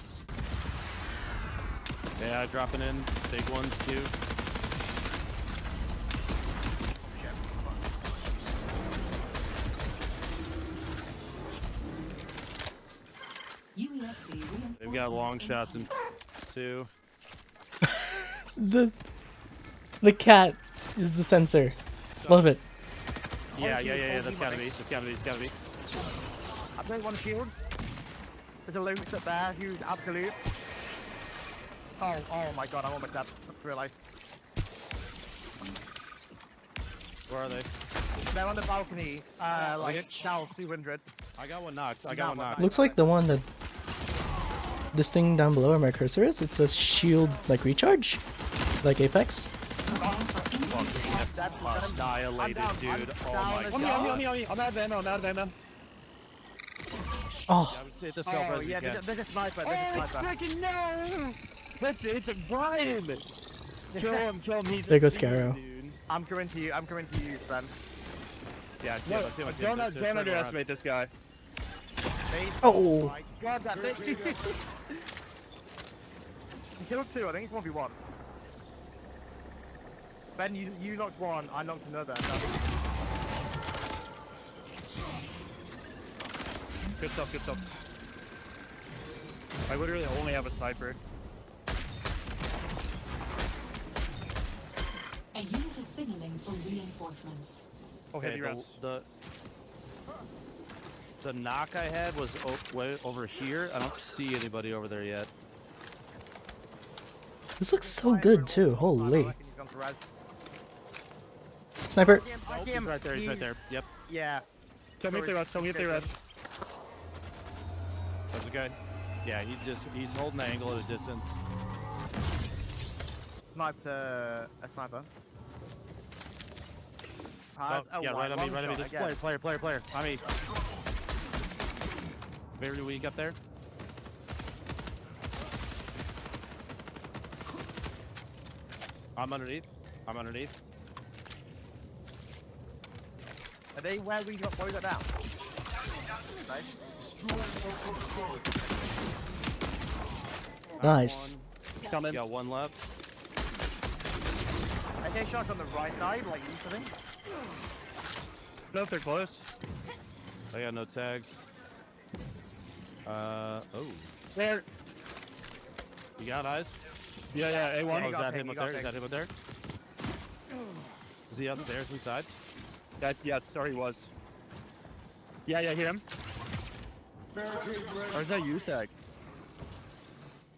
Yeah, dropping in. Big ones too. They've got long shots in too. The cat is the sensor. Love it. Yeah. That's gotta be. I played one shield. There's a loot up there who's absolute. Oh my god, I'm almost dead. I realised. Where are they? They're on the balcony, like south 200. I got one knocked. I got one knocked. Looks like the one that this thing down below where my cursor is. It's a shield like recharge, like Apex. That's Annihilated, dude. Oh my god. On me. I'm out of ammo. Oh, It's a Oh yeah, there's a sniper. Freaking no! It's a Brian. Kill him. He's there goes Scarrow. I'm coming to you, Sven. Yeah, No, don't underestimate this guy. Oh. My god, that's it. He killed 2, I think it's 1v1. Ben, you knocked 1, I knocked another. Good stuff. I literally only have a sniper. A unit is signaling for reinforcements. Oh, heavy rounds. The knock I had was way over here. I don't see anybody over there yet. This looks so good too. Holy. Sniper. He's right there. Yep. Yeah. Tell me if they run. There's a guy. Yeah, he's holding the angle at a distance. Sniped a sniper. Oh, yeah, right on me. This player. On me. Very weak up there. I'm underneath. Are they where we got boys are down? Nice. Coming. Got one left. I get shot on the right side, like you said. No, if they're close. I got no tags. Oh. There. You got eyes? Yeah, A1. Oh, is that him up there? Is he upstairs inside? Yes, sorry, he was. Yeah, hear him. Or is that USAC?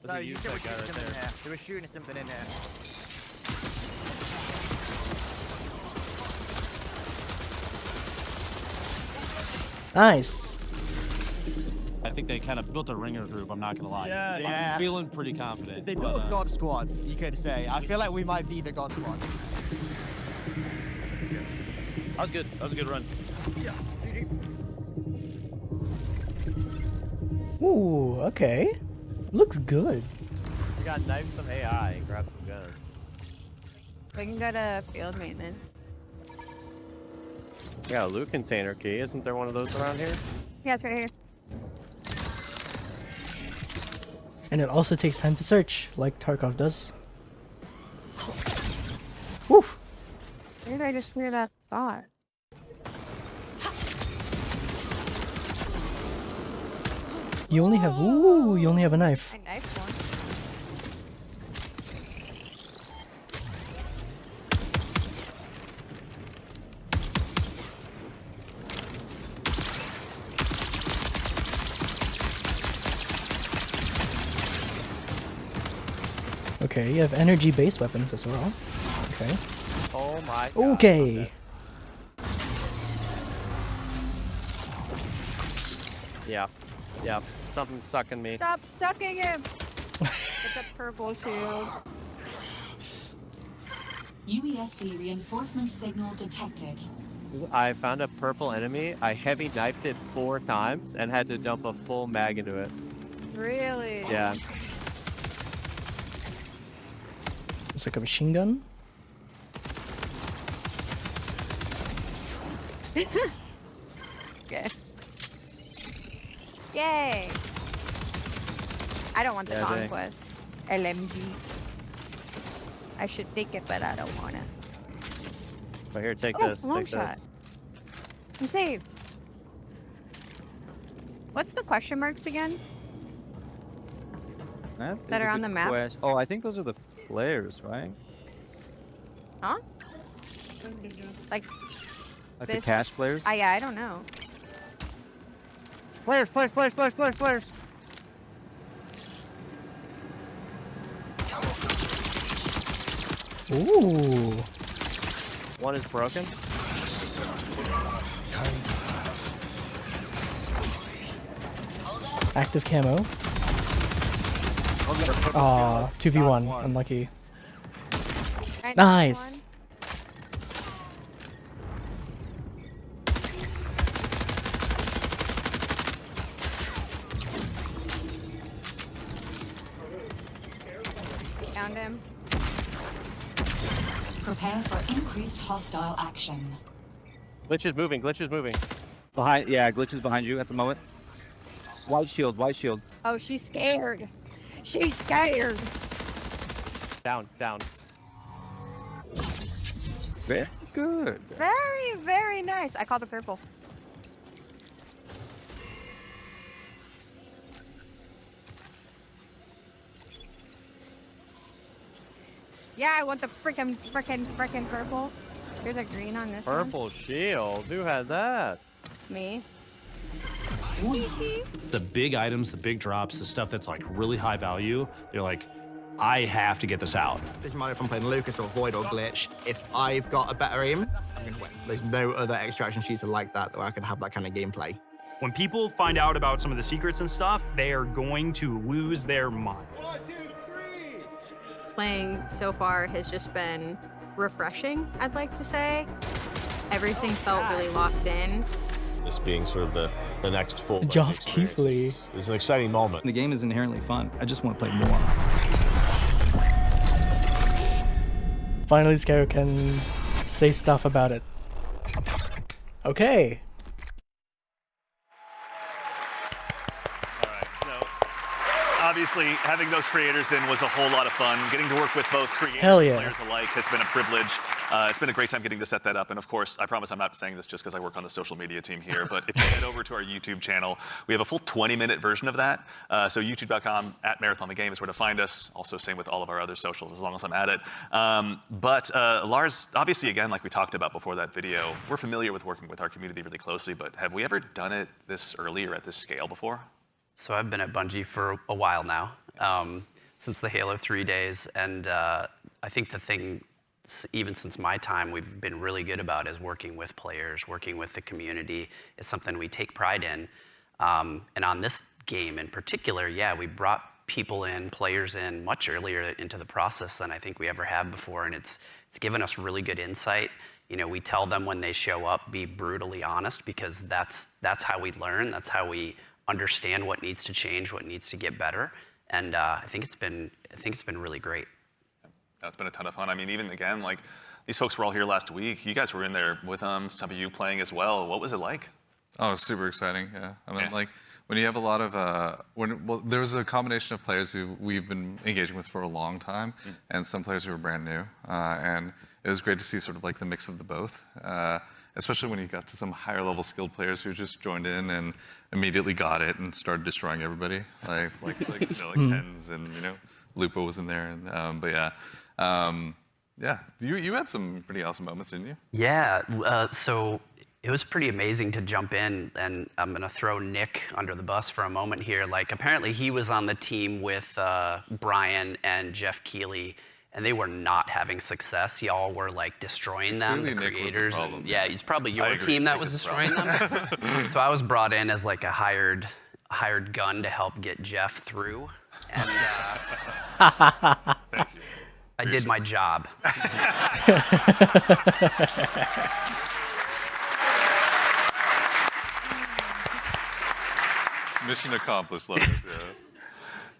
There's a USAC guy right there. They were shooting something in there. Nice. I think they kind of built a ringer group, I'm not going to lie. Yeah. I'm feeling pretty confident. They built a God Squad, you could say. I feel like we might be the God Squad. That was good. That was a good run. Ooh, okay. Looks good. We got knifed some AI and grabbed some guns. We can go to field maintenance. We got a loot container key. Isn't there one of those around here? Yeah, it's right here. And it also takes time to search, like Tarkov does. Woof. Where did I just hear that thought? You only have, ooh, you only have a knife. I knifed one. Okay, you have energy-based weapons as well. Okay. Oh my god. Okay. Yeah. Yeah. Something's sucking me. Stop sucking him! It's a purple shield. UESC reinforcement signal detected. I found a purple enemy. I heavy knifed it 4 times and had to dump a full mag into it. Really? Yeah. It's like a machine gun. Okay. Yay! I don't want the conquest. LMG. I should take it, but I don't want it. But here, take Oh, this. long Take shot. this. I'm safe. What's the question marks again? That are on the map? Oh, I think those are the flares, right? Huh? Like Like this? the cache flares? Yeah, I don't know. Flares, flares, flares, flares, flares, flares. Ooh. One is broken. Active camo. Aw, 2v1. Unlucky. Nice. Found him. Prepare for increased hostile action. Glitch is moving. Glitch is moving. Behind, yeah, Glitch is behind you at the moment. White shield, white shield. Oh, she's scared. She's scared. Down, down. Very good. Very, very nice. I called the purple. Yeah, I want the frickin' purple. There's a green on this Purple shield. Who has that? one. Me. The big items, the big drops, the stuff that's like really high value, they're like, I have to get this out. Doesn't matter if I'm playing Lucas or Void or Glitch. If I've got a better aim, I'm gonna win. There's no other extraction shooter like that where I can have that kind of gameplay. When people find out about some of the secrets and stuff, they are going to lose their mind. Playing so far has just been refreshing, I'd like to say. Everything felt really locked in. This being sort of the next full Geoff Keighley. It's an exciting moment. The game is inherently fun. I just want to play more. Finally, Scarrow can say stuff about it. Okay. Obviously, having those creators in was a whole lot of fun. Getting to work with both creators Hell yeah. and players alike has been a privilege. It's been a great time getting to set that up. And of course, I promise I'm not saying this just because I work on the social media team here, but if you head over to our YouTube channel, we have a full 20-minute version of that. So youtube.com @MarathonTheGame is where to find us. Also, same with all of our other socials, as long as I'm at it. But Lars, obviously, again, like we talked about before that video, we're familiar with working with our community really closely, but have we ever done it this early or at this scale before? So I've been at Bungie for a while now, since the Halo 3 days, and I think the thing even since my time, we've been really good about is working with players, working with the community. It's something we take pride in. And on this game in particular, yeah, we brought people in, players in much earlier into the process than I think we ever have before, and it's given us really good insight. You know, we tell them when they show up, be brutally honest, because that's how we learn, that's how we understand what needs to change, what needs to get better, and I think it's been really great. That's been a ton of fun. I mean, even again, like these folks were all here last week. You guys were in there with them, some of you playing as well. What was it like? Oh, it's super exciting. Yeah, I mean, like when you have a lot of there was a combination of players who we've been engaging with for a long time, and some players who were brand new, and it was great to see sort of like the mix of the both, especially when you got to some higher level skilled players who just joined in and immediately got it and started destroying everybody, like Tens and Lupo was in there, and but yeah. Yeah, you had some pretty awesome moments, didn't you? Yeah, so it was pretty amazing to jump in, and I'm gonna throw Nick under the bus for a moment here. Like, apparently he was on the team with Brian and Jeff Keighley, and they were not having success. Y'all were like destroying them, the creators. And, yeah, it's probably your team that was destroying them. So I was brought in as like a hired gun to help get Jeff through, and Thank you. I did my job. Mission accomplished, levels, yeah.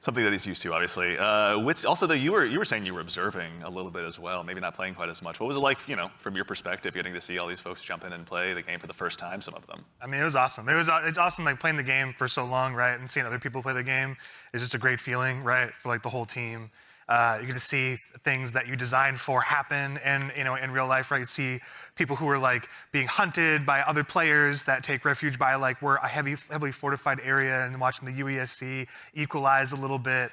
Something that he's used to, obviously. Which also, though, you were saying you were observing a little bit as well, maybe not playing quite as much. What was it like, from your perspective, getting to see all these folks jump in and play the game for the first time? Some of them. I mean, it was awesome. It's awesome, like playing the game for so long, right, and seeing other people play the game is just a great feeling, right, for like the whole team. You get to see things that you designed for happen, and in real life, right? You see people who are like being hunted by other players that take refuge by like we're a heavily fortified area, and watching the UESC equalize a little bit.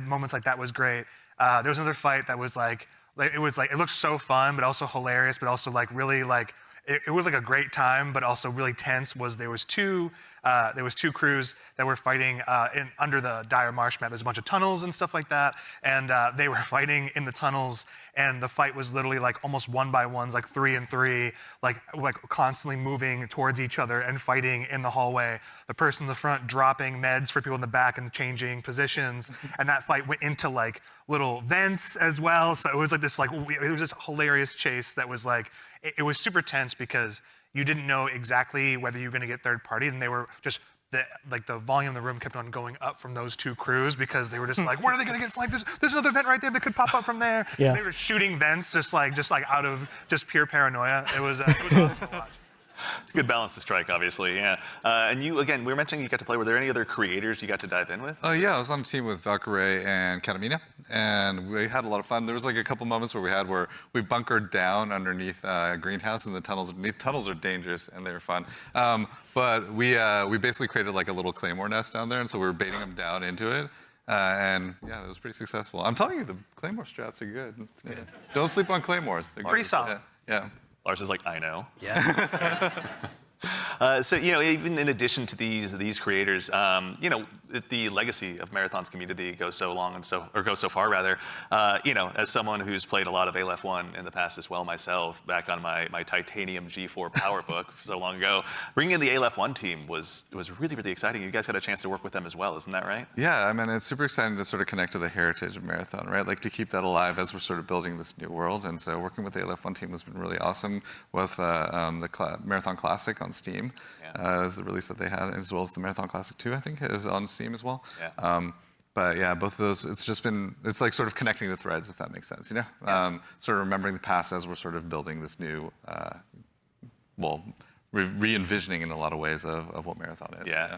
Moments like that was great. There was another fight that was like it looked so fun, but also hilarious, but also like really like. It was like a great time, but also really tense. There was two crews that were fighting under the dire marsh map. There's a bunch of tunnels and stuff like that, and they were fighting in the tunnels. And the fight was literally like almost one by ones, like 3 and 3, like constantly moving towards each other and fighting in the hallway. The person in the front dropping meds for people in the back and changing positions. And that fight went into like little vents as well. So it was like this it was this hilarious chase that was like. It was super tense because you didn't know exactly whether you were going to get third party, and they were just the volume of the room kept on going up from those two crews because they were just like, where are they going to get flanked? There's another vent right there that could pop up from there. Yeah. They were shooting vents just like out of just pure paranoia. It was awesome to watch. It's a good balance to strike, obviously, yeah. And you, again, we were mentioning you got to play. Were there any other creators you got to dive in with? Yeah, I was on a team with Valkyrie and Katamina, and we had a lot of fun. There was like a couple moments where we bunkered down underneath a greenhouse in the tunnels underneath. Tunnels are dangerous, and they were fun. But we basically created like a little claymore nest down there, and so we were baiting them down into it. And yeah, it was pretty successful. I'm telling you, the claymore strats are good. Yeah. Don't sleep on claymores. They're pretty solid. Yeah. Lars is like, I know. Yeah. So even in addition to these creators, the legacy of Marathon's community goes so long goes so far rather. As someone who's played a lot of Aleph 1 in the past as well myself, back on my titanium G4 PowerBook so long ago, bringing in the Aleph 1 team was really, really exciting. You guys had a chance to work with them as well, isn't that right? Yeah, I mean, it's super exciting to sort of connect to the heritage of Marathon, right? Like to keep that alive as we're sort of building this new world. And so working with the Aleph 1 team has been really awesome with the Marathon Classic on Steam is the release that they had, as well as the Marathon Classic 2, I think, is on Steam as well. Yeah. But yeah, both of those, it's like sort of connecting the threads, if that makes sense, Yeah. Sort of remembering the past as we're sort of building this new, re-envisioning in a lot of ways of what Marathon is. Yeah.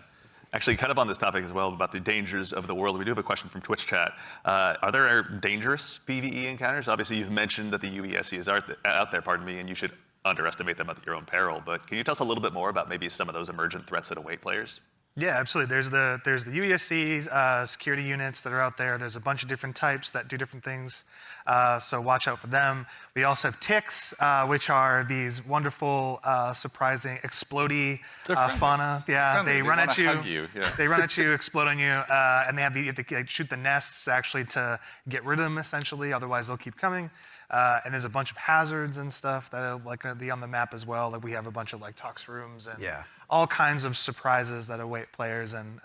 Actually, kind of on this topic as well, about the dangers of the world, we do have a question from Twitch chat. Are there dangerous PvE encounters? Obviously, you've mentioned that the UESC is out there, and you should underestimate them at your own peril. But can you tell us a little bit more about maybe some of those emergent threats that await players? Yeah, absolutely. There's the UESC security units that are out there. There's a bunch of different types that do different things, so watch out for them. We also have ticks, which are these wonderful, surprising, explodey fauna. Yeah, they run at you. Yeah. They run at you, explode on you, and you have to shoot the nests actually to get rid of them essentially. Otherwise, they'll keep coming. And there's a bunch of hazards and stuff that are like gonna be on the map as well. Like we have a bunch of like tox rooms and all kinds of surprises that await players. And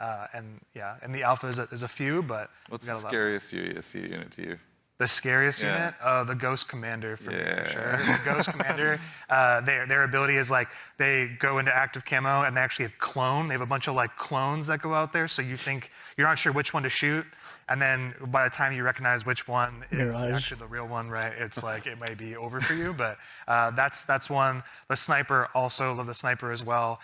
yeah, in the alpha there's a few, but what's we got the scariest UESC unit to you? The scariest unit? Oh, the Ghost Commander for me, for sure. The Ghost Commander, their ability is like, they go into active camo and they actually have clone. They have a bunch of like clones that go out there, so you think, you're not sure which one to shoot, and then by the time you recognize which one is actually the real one, right, it's like, it may be over for you, but that's one. The Sniper, also love the Sniper as well.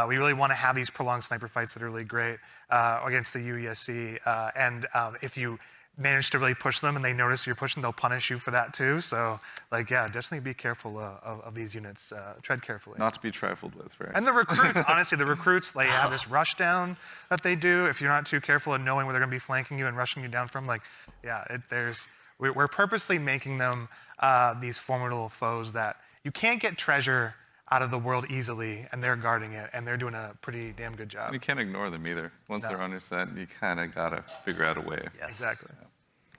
We really want to have these prolonged sniper fights that are really great against the UESC, and if you manage to really push them and they notice you're pushing, they'll punish you for that too. So like, yeah, definitely be careful of these units. Tread carefully. Not to be trifled with, right? And the recruits, honestly, the recruits, they have this rush down that they do. If you're not too careful and knowing where they're gonna be flanking you and rushing you down from, like, yeah, we're purposely making them these formidable foes that you can't get treasure out of the world easily, and they're guarding it, and they're doing a pretty damn good job. And you can't ignore them either. Once they're on your set, you kind of gotta figure out a way. Yes. Exactly.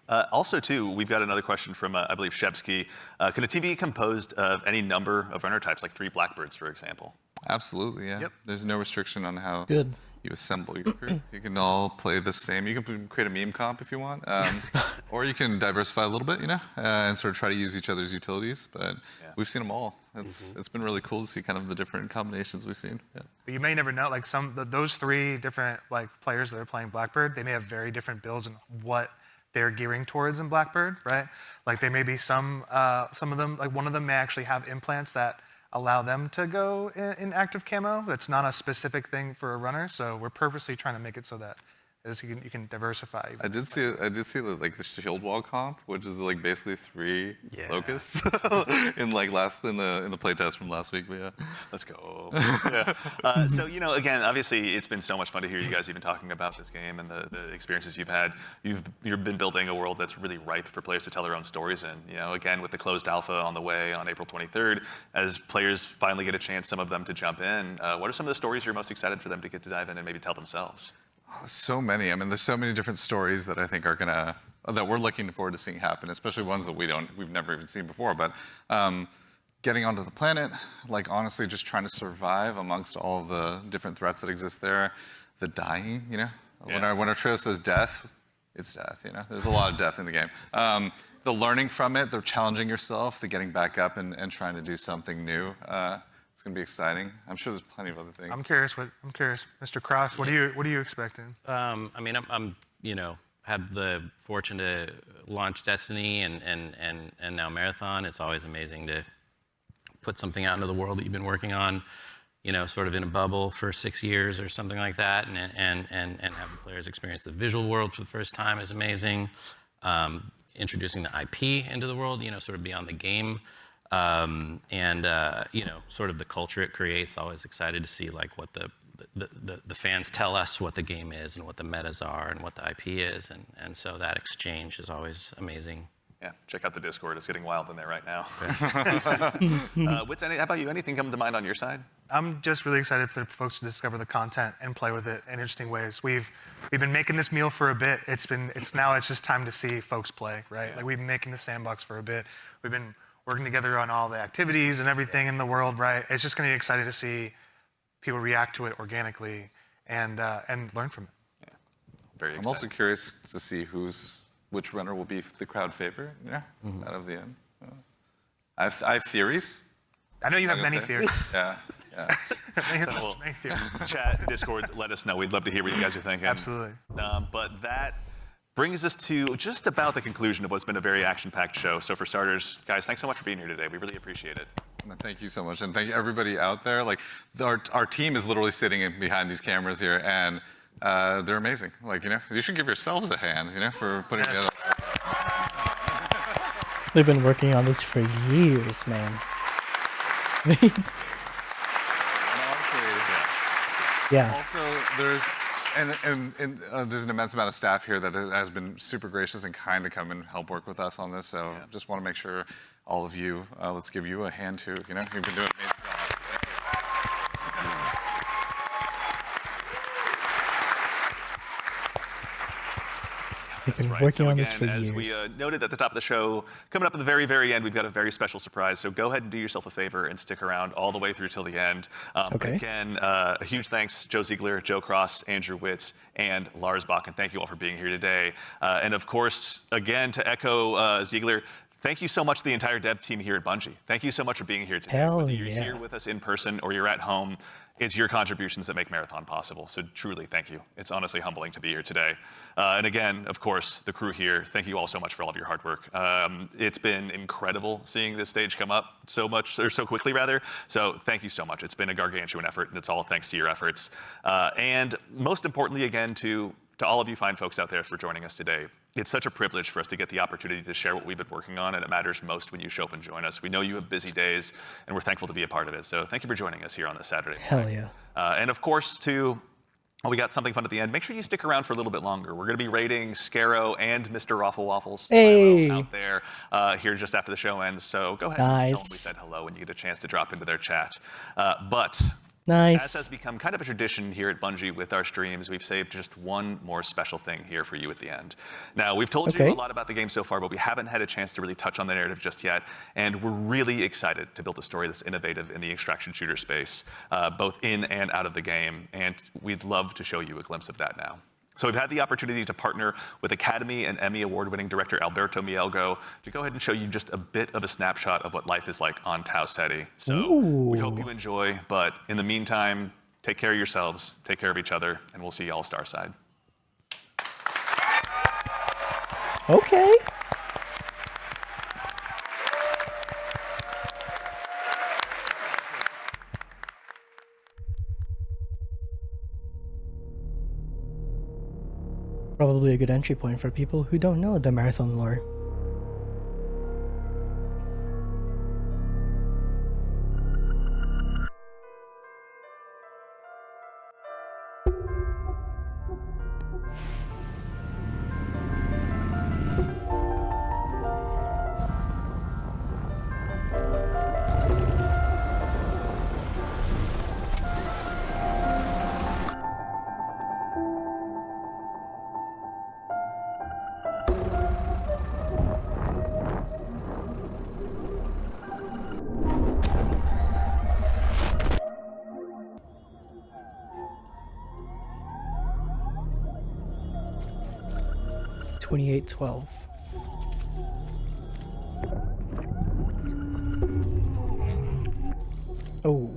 Also, too, we've got another question from, I believe, Shebsky. Can a team be composed of any number of runner types, like 3 Blackbirds, for example? Absolutely, yeah. Yep. There's no restriction on how Good. you assemble your crew. You can all play the same. You can create a meme comp if you want, or you can diversify a little bit, you know, and sort of try to use each other's utilities. But we've seen them all. It's been really cool to see kind of the different combinations we've seen. Yeah. But you may never know, like those 3 different like players that are playing Blackbird, they may have very different builds and what they're gearing towards in Blackbird, right? Like they may be some of them, like one of them may actually have implants that allow them to go in active camo. That's not a specific thing for a runner, so we're purposely trying to make it so that you can diversify. I did see the shield wall comp, which is like basically 3 locusts in like in the playtest from last week. But yeah, let's go. So you know, again, obviously, it's been so much fun to hear you guys even talking about this game and the experiences you've had. You've been building a world that's really ripe for players to tell their own stories in. You know, again, with the closed alpha on the way on April 23rd, as players finally get a chance, some of them to jump in. What are some of the stories you're most excited for them to get to dive in and maybe tell themselves? So many. I mean, there's so many different stories that I think are that we're looking forward to seeing happen, especially ones that we've never even seen before. But getting onto the planet, like honestly, just trying to survive amongst all of the different threats that exist there. The dying, you know, when our trio says death, it's death. You know, there's a lot of death in the game. The learning from it, the challenging yourself, the getting back up and trying to do something new. It's gonna be exciting. I'm sure there's plenty of other things. I'm curious, Mr. Cross. What are you expecting? I mean, I'm you know, had the fortune to launch Destiny and now Marathon. It's always amazing to put something out into the world that you've been working on, you know, sort of in a bubble for 6 years or something like that, and have the players experience the visual world for the first time is amazing. Introducing the IP into the world, you know, sort of beyond the game. You know, sort of the culture it creates. Always excited to see like what the fans tell us what the game is and what the metas are and what the IP is, and so that exchange is always amazing. Yeah, check out the Discord. It's getting wild in there right now. How about you? Anything come to mind on your side? I'm just really excited for folks to discover the content and play with it in interesting ways. We've been making this meal for a bit. It's just time to see folks play, right? Yeah. Like we've been making the sandbox for a bit. We've been working together on all the activities and everything in the world, right? It's just going to be exciting to see people react to it organically and learn from it. Yeah. Very exciting. I'm also curious to see which runner will be the crowd favorite, out of the end. I have theories. I know you have many theories. Yeah. Many theories. Chat, Discord, let us know. We'd love to hear what you guys are thinking. Absolutely. But that brings us to just about the conclusion of what's been a very action-packed show. So for starters, guys, thanks so much for being here today. We really appreciate it. Thank you so much, and thank you everybody out there. Like our team is literally sitting behind these cameras here, and they're amazing. Like, you know, you should give yourselves a hand, you know, for putting together. They've been working on this for years, man. Yeah. Also, there's an immense amount of staff here that has been super gracious and kind to come and help work with us on this. So just want to make sure all of you, let's give you a hand too. You know, you've been doing an amazing job. I've been right. working So on this again, for as years. we noted at the top of the show, coming up at the very, very end, we've got a very special surprise. So go ahead and do yourself a favor and stick around all the way through till the end. Okay. Again, a huge thanks, Joe Ziegler, Joe Cross, Andrew Witz, and Lars Bach, and thank you all for being here today. And of course, again, to echo Ziegler, thank you so much to the entire dev team here at Bungie. Thank you so much for being here today. Hell Whether you're yeah. here with us in person or you're at home, it's your contributions that make Marathon possible. So truly, thank you. It's honestly humbling to be here today. And again, of course, the crew here, thank you all so much for all of your hard work. It's been incredible seeing this stage come up so much, or so quickly rather. So thank you so much. It's been a gargantuan effort, and it's all thanks to your efforts. And most importantly, again, to all of you fine folks out there for joining us today. It's such a privilege for us to get the opportunity to share what we've been working on, and it matters most when you show up and join us. We know you have busy days, and we're thankful to be a part of it. So thank you for joining us here on this Saturday. Hell yeah. And of course, we got something fun at the end. Make sure you stick around for a little bit longer. We're going to be rating Scarrow and Mr. Raffle Waffles out there here just after the show ends. So go ahead and tell them we said hello when you get a chance to drop into their chat. But as has become kind of a tradition here at Bungie with our streams, we've saved just one more special thing here for you at the end. Now, we've told you a lot about the game so far, but we haven't had a chance to really touch on the narrative just yet. And we're really excited to build a story that's innovative in the extraction shooter space, both in and out of the game. And we'd love to show you a glimpse of that now. So we've had the opportunity to partner with Academy and Emmy Award-winning director Alberto Mielgo to go ahead and show you just a bit of a snapshot of what life is like on Tau Ceti. So we hope you enjoy, but in the meantime, take care of yourselves, take care of each other, and we'll see you all Starside. Okay. Probably a good entry point for people who don't know the Marathon lore. $28.12. Oh.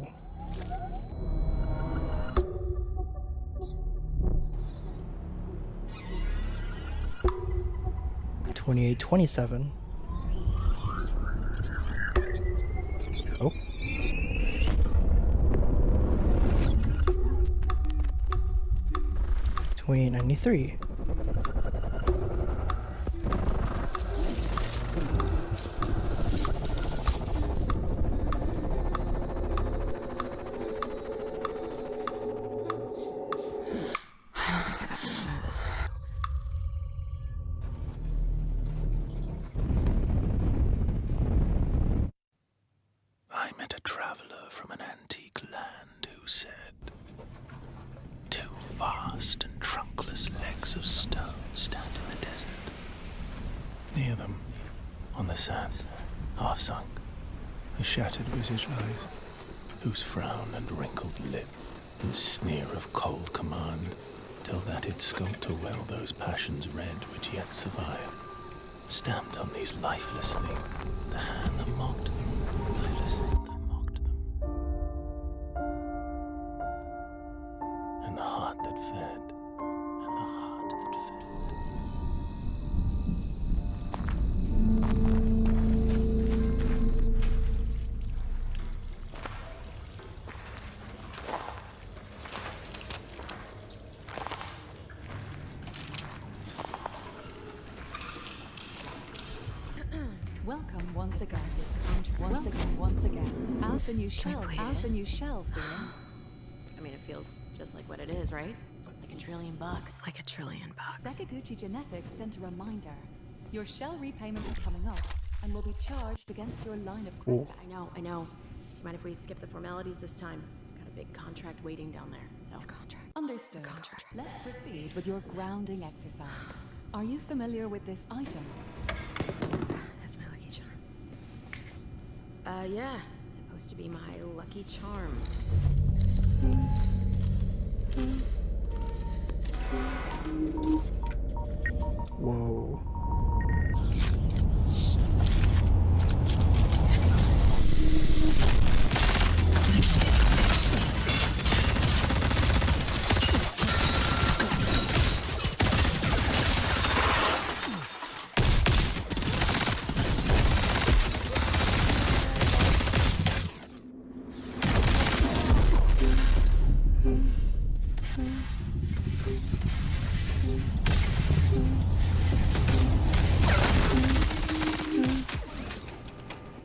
$28.27. Oh. $28.93. I met a traveler from an antique land who said, "Two vast and trunkless legs of stone stand in the desert. Near them, on the sand, half sunk, a shattered visage lies, whose frown and wrinkled lip and sneer of cold command tell that it sculpt to well those passions red which yet survive. Stamped on these lifeless things, the hand that mocked them, lifeless thing that mocked them, and the heart that fed, and the heart that fed. Welcome once again. Once again. As the new shell. As the new shell, feeling. I mean, it feels just like what it is, right? Like $1 trillion. Like $1 trillion. Sakaguchi Genetics sent a reminder. Your shell repayment is coming up and will be charged against your line of credit. I know. Do you mind if we skip the formalities this time? Got a big contract waiting down there. So. Understood. Let's proceed with your grounding exercise. Are you familiar with this item? That's my lucky charm. Yeah. Supposed to be my lucky charm. Whoa.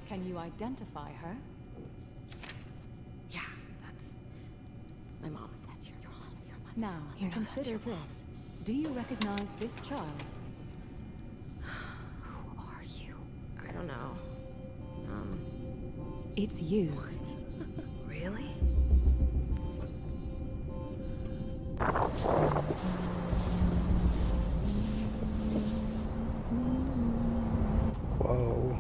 Can you identify her? Yeah, that's my mom. That's your mom. Your mother. Now, You know that's consider your mom. this. Do you recognize this child? Who are you? I don't know. It's you. What? Really? Whoa.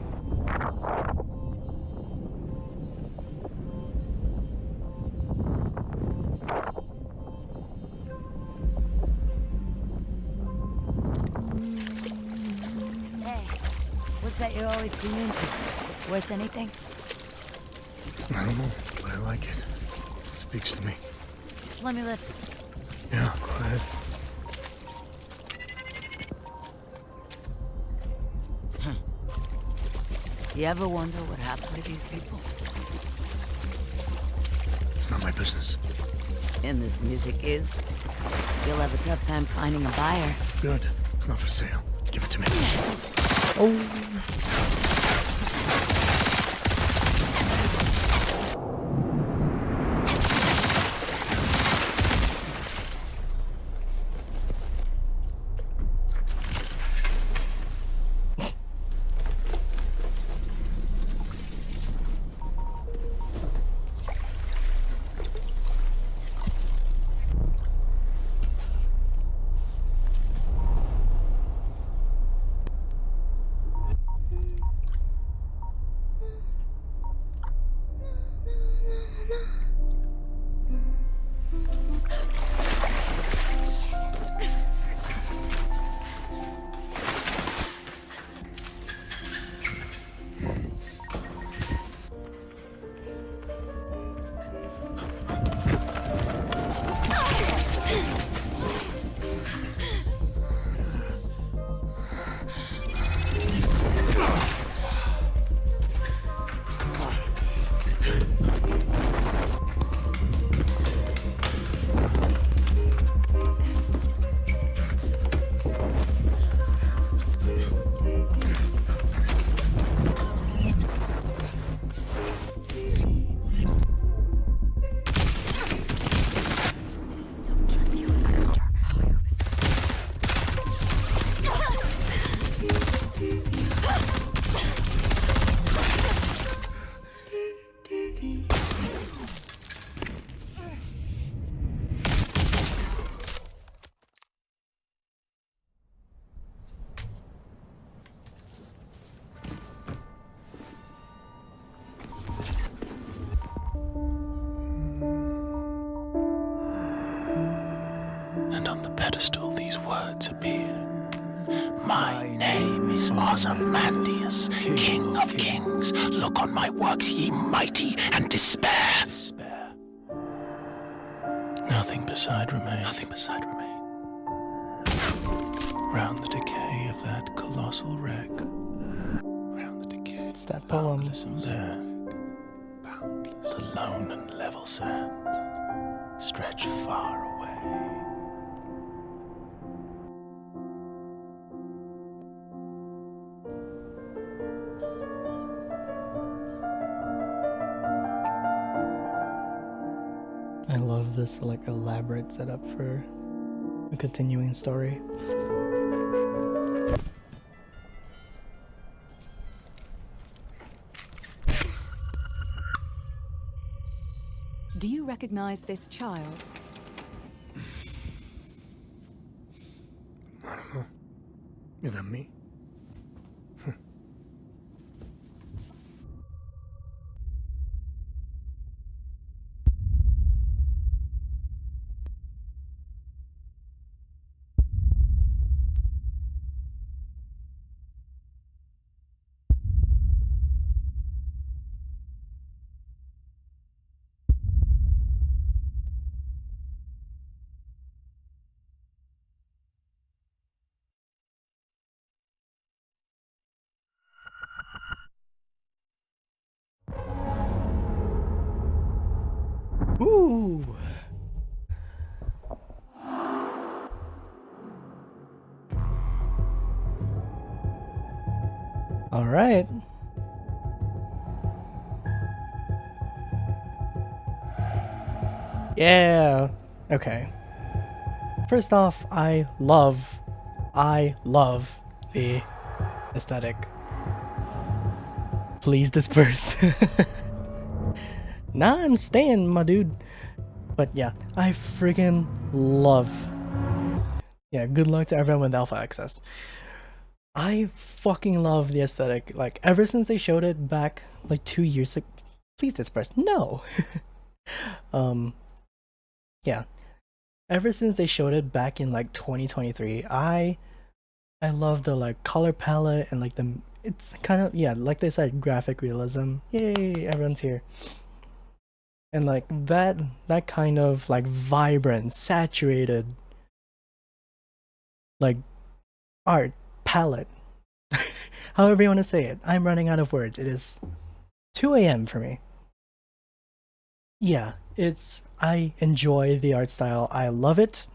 Hey, what's that you're always tuned into? Worth anything? I don't know, but I like it. It speaks to me. Let me listen. Yeah, go ahead. Do you ever wonder what happened to these people? It's not my business. And this music is? You'll have a tough time finding a buyer. Good. It's not for sale. Give it to me. And on the pedestal these words appear. My name is Ozymandias, King of Kings. Look on my works, ye mighty, and despair. Nothing beside remain. Nothing beside remain. Round the decay of that colossal wreck. Round the decay. It's that poem. Boundless and bare. Boundless. The lone and level sand stretch far away. I love this like elaborate setup for a continuing story. Do you recognize this child? I don't know. Is that me? Ooh. All right. Yeah. Okay. First off, I love the aesthetic. Please disperse. Nah, I'm staying, my dude. But yeah, I freaking love. Yeah, good luck to everyone with alpha access. I fucking love the aesthetic. Like, ever since they showed it back like 2 years ago. Please disperse. No. Yeah. Ever since they showed it back in like 2023, I love the like color palette and like it's kind of, yeah, like they said, graphic realism. Yay, everyone's here. And like that kind of like vibrant, saturated like art palette. However you want to say it. I'm running out of words. It is 2 a.m. for me. Yeah, I enjoy the art style. I love it.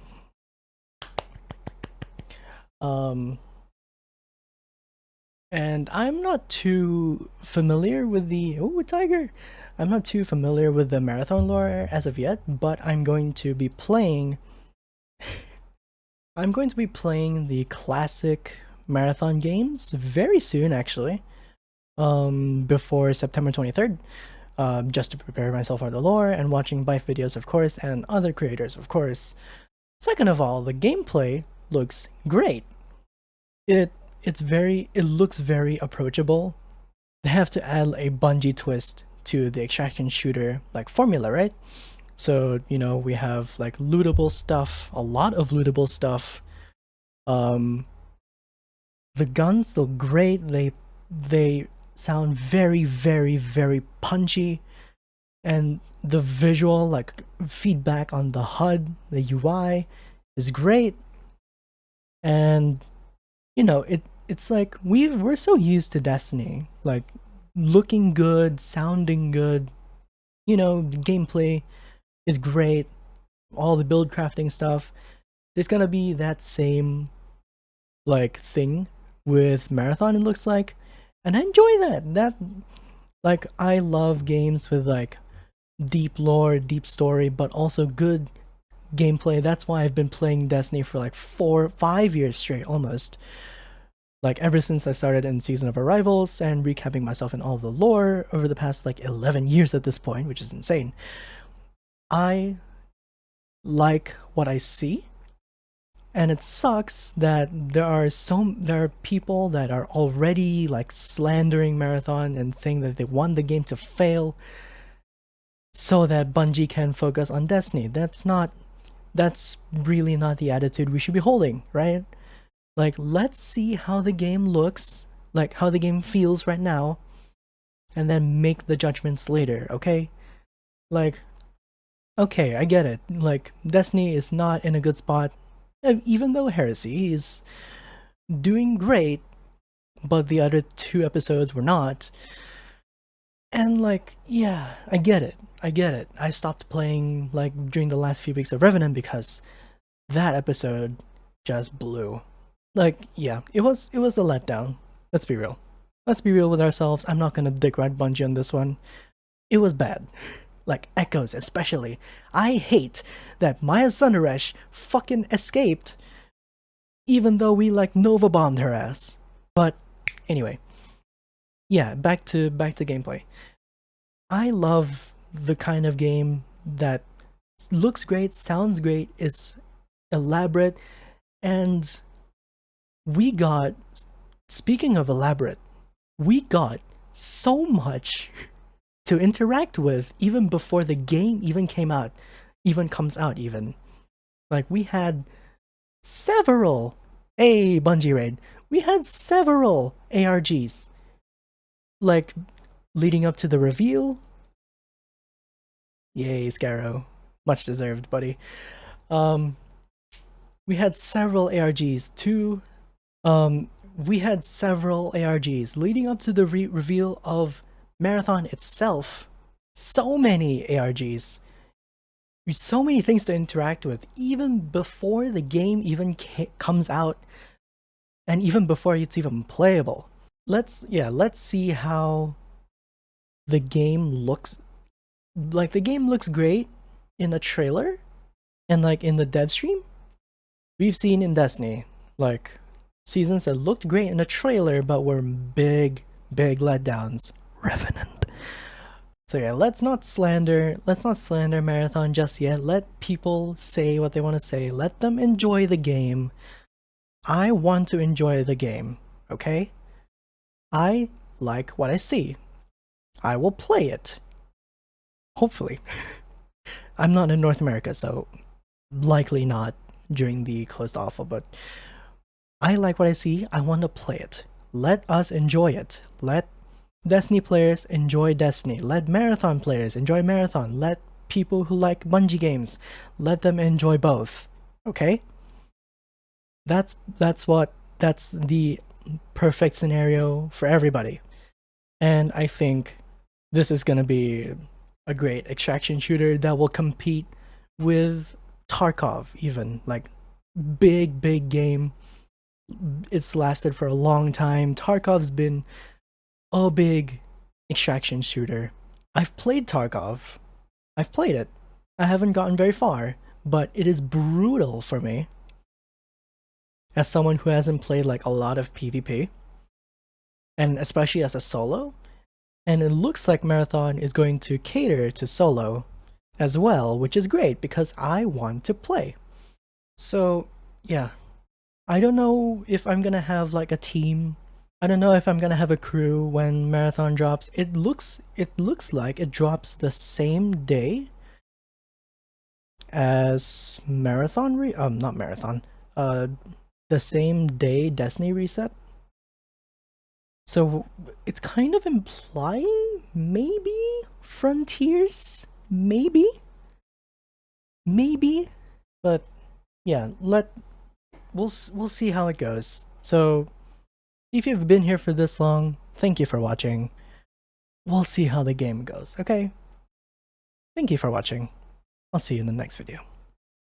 And I'm not too familiar with the tiger. I'm not too familiar with the Marathon lore as of yet, but I'm going to be playing the classic Marathon games very soon, actually. Before September 23rd. Just to prepare myself for the lore and watching Byte videos, of course, and other creators, of course. Second of all, the gameplay looks great. It looks very approachable. They have to add a Bungie twist to the extraction shooter like formula, right? So, you know, we have like lootable stuff, a lot of lootable stuff. The guns look great. They sound very, very, very punchy, and the visual like feedback on the HUD, the UI is great. And you know, it's like we're so used to Destiny, like looking good, sounding good, you know, the gameplay is great, all the build crafting stuff. There's gonna be that same like thing with Marathon, it looks like. And I enjoy that. Like, I love games with like deep lore, deep story, but also good gameplay. That's why I've been playing Destiny for like 4-5 years straight, almost. Like, ever since I started in Season of Arrivals and recapping myself in all of the lore over the past like 11 years at this point, which is insane. I like what I see. And it sucks that there are people that are already like slandering Marathon and saying that they want the game to fail so that Bungie can focus on Destiny. That's really not the attitude we should be holding, right? Like, let's see how the game looks, like how the game feels right now, and then make the judgments later, okay? Like, okay, I get it. Like, Destiny is not in a good spot. Even though Heresy is doing great, but the other 2 episodes were not. And like, yeah, I get it. I stopped playing like during the last few weeks of Revenant because that episode just blew. Like, yeah, it was a letdown. Let's be real. Let's be real with ourselves. I'm not gonna dick ride Bungie on this one. It was bad. Like, Echoes especially. I hate that Maya Sundaresh fucking escaped even though we like Nova bombed her ass. But anyway, yeah, back to gameplay. I love the kind of game that looks great, sounds great, is elaborate, and we got, speaking of elaborate, we got so much to interact with even before the game even comes out even. Like, we had several, Bungie Raid, we had several ARGs, like, leading up to the reveal. Yay, Scarrow. Much deserved, buddy. We had several ARGs too. We had several ARGs leading up to the reveal of Marathon itself. So many ARGs. So many things to interact with, even before the game even comes out, and even before it's even playable. Let's see how the game looks. Like, the game looks great in a trailer, and like in the dev stream. We've seen in Destiny, like, seasons that looked great in a trailer but were big letdowns. Revenant. So yeah, let's not slander Marathon just yet. Let people say what they want to say. Let them enjoy the game. I want to enjoy the game, okay? I like what I see. I will play it. Hopefully. I'm not in North America, so likely not during the closed alpha, but I like what I see. I want to play it. Let us enjoy it. Let Destiny players enjoy Destiny. Let Marathon players enjoy Marathon. Let people who like Bungie games, let them enjoy both. Okay? That's the perfect scenario for everybody. And I think this is gonna be a great extraction shooter that will compete with Tarkov even. Like, big game. It's lasted for a long time. Tarkov's been a big extraction shooter. I've played Tarkov. I've played it. I haven't gotten very far, but it is brutal for me. As someone who hasn't played like a lot of PvP, and especially as a solo, and it looks like Marathon is going to cater to solo as well, which is great because I want to play. So yeah, I don't know if I'm gonna have like a team. I don't know if I'm gonna have a crew when Marathon drops. It looks like it drops the same day as Marathon not Marathon. The same day Destiny reset. So it's kind of implying maybe Frontiers, maybe, but yeah, we'll see how it goes. So if you've been here for this long, thank you for watching. We'll see how the game goes, okay? Thank you for watching. I'll see you in the next video.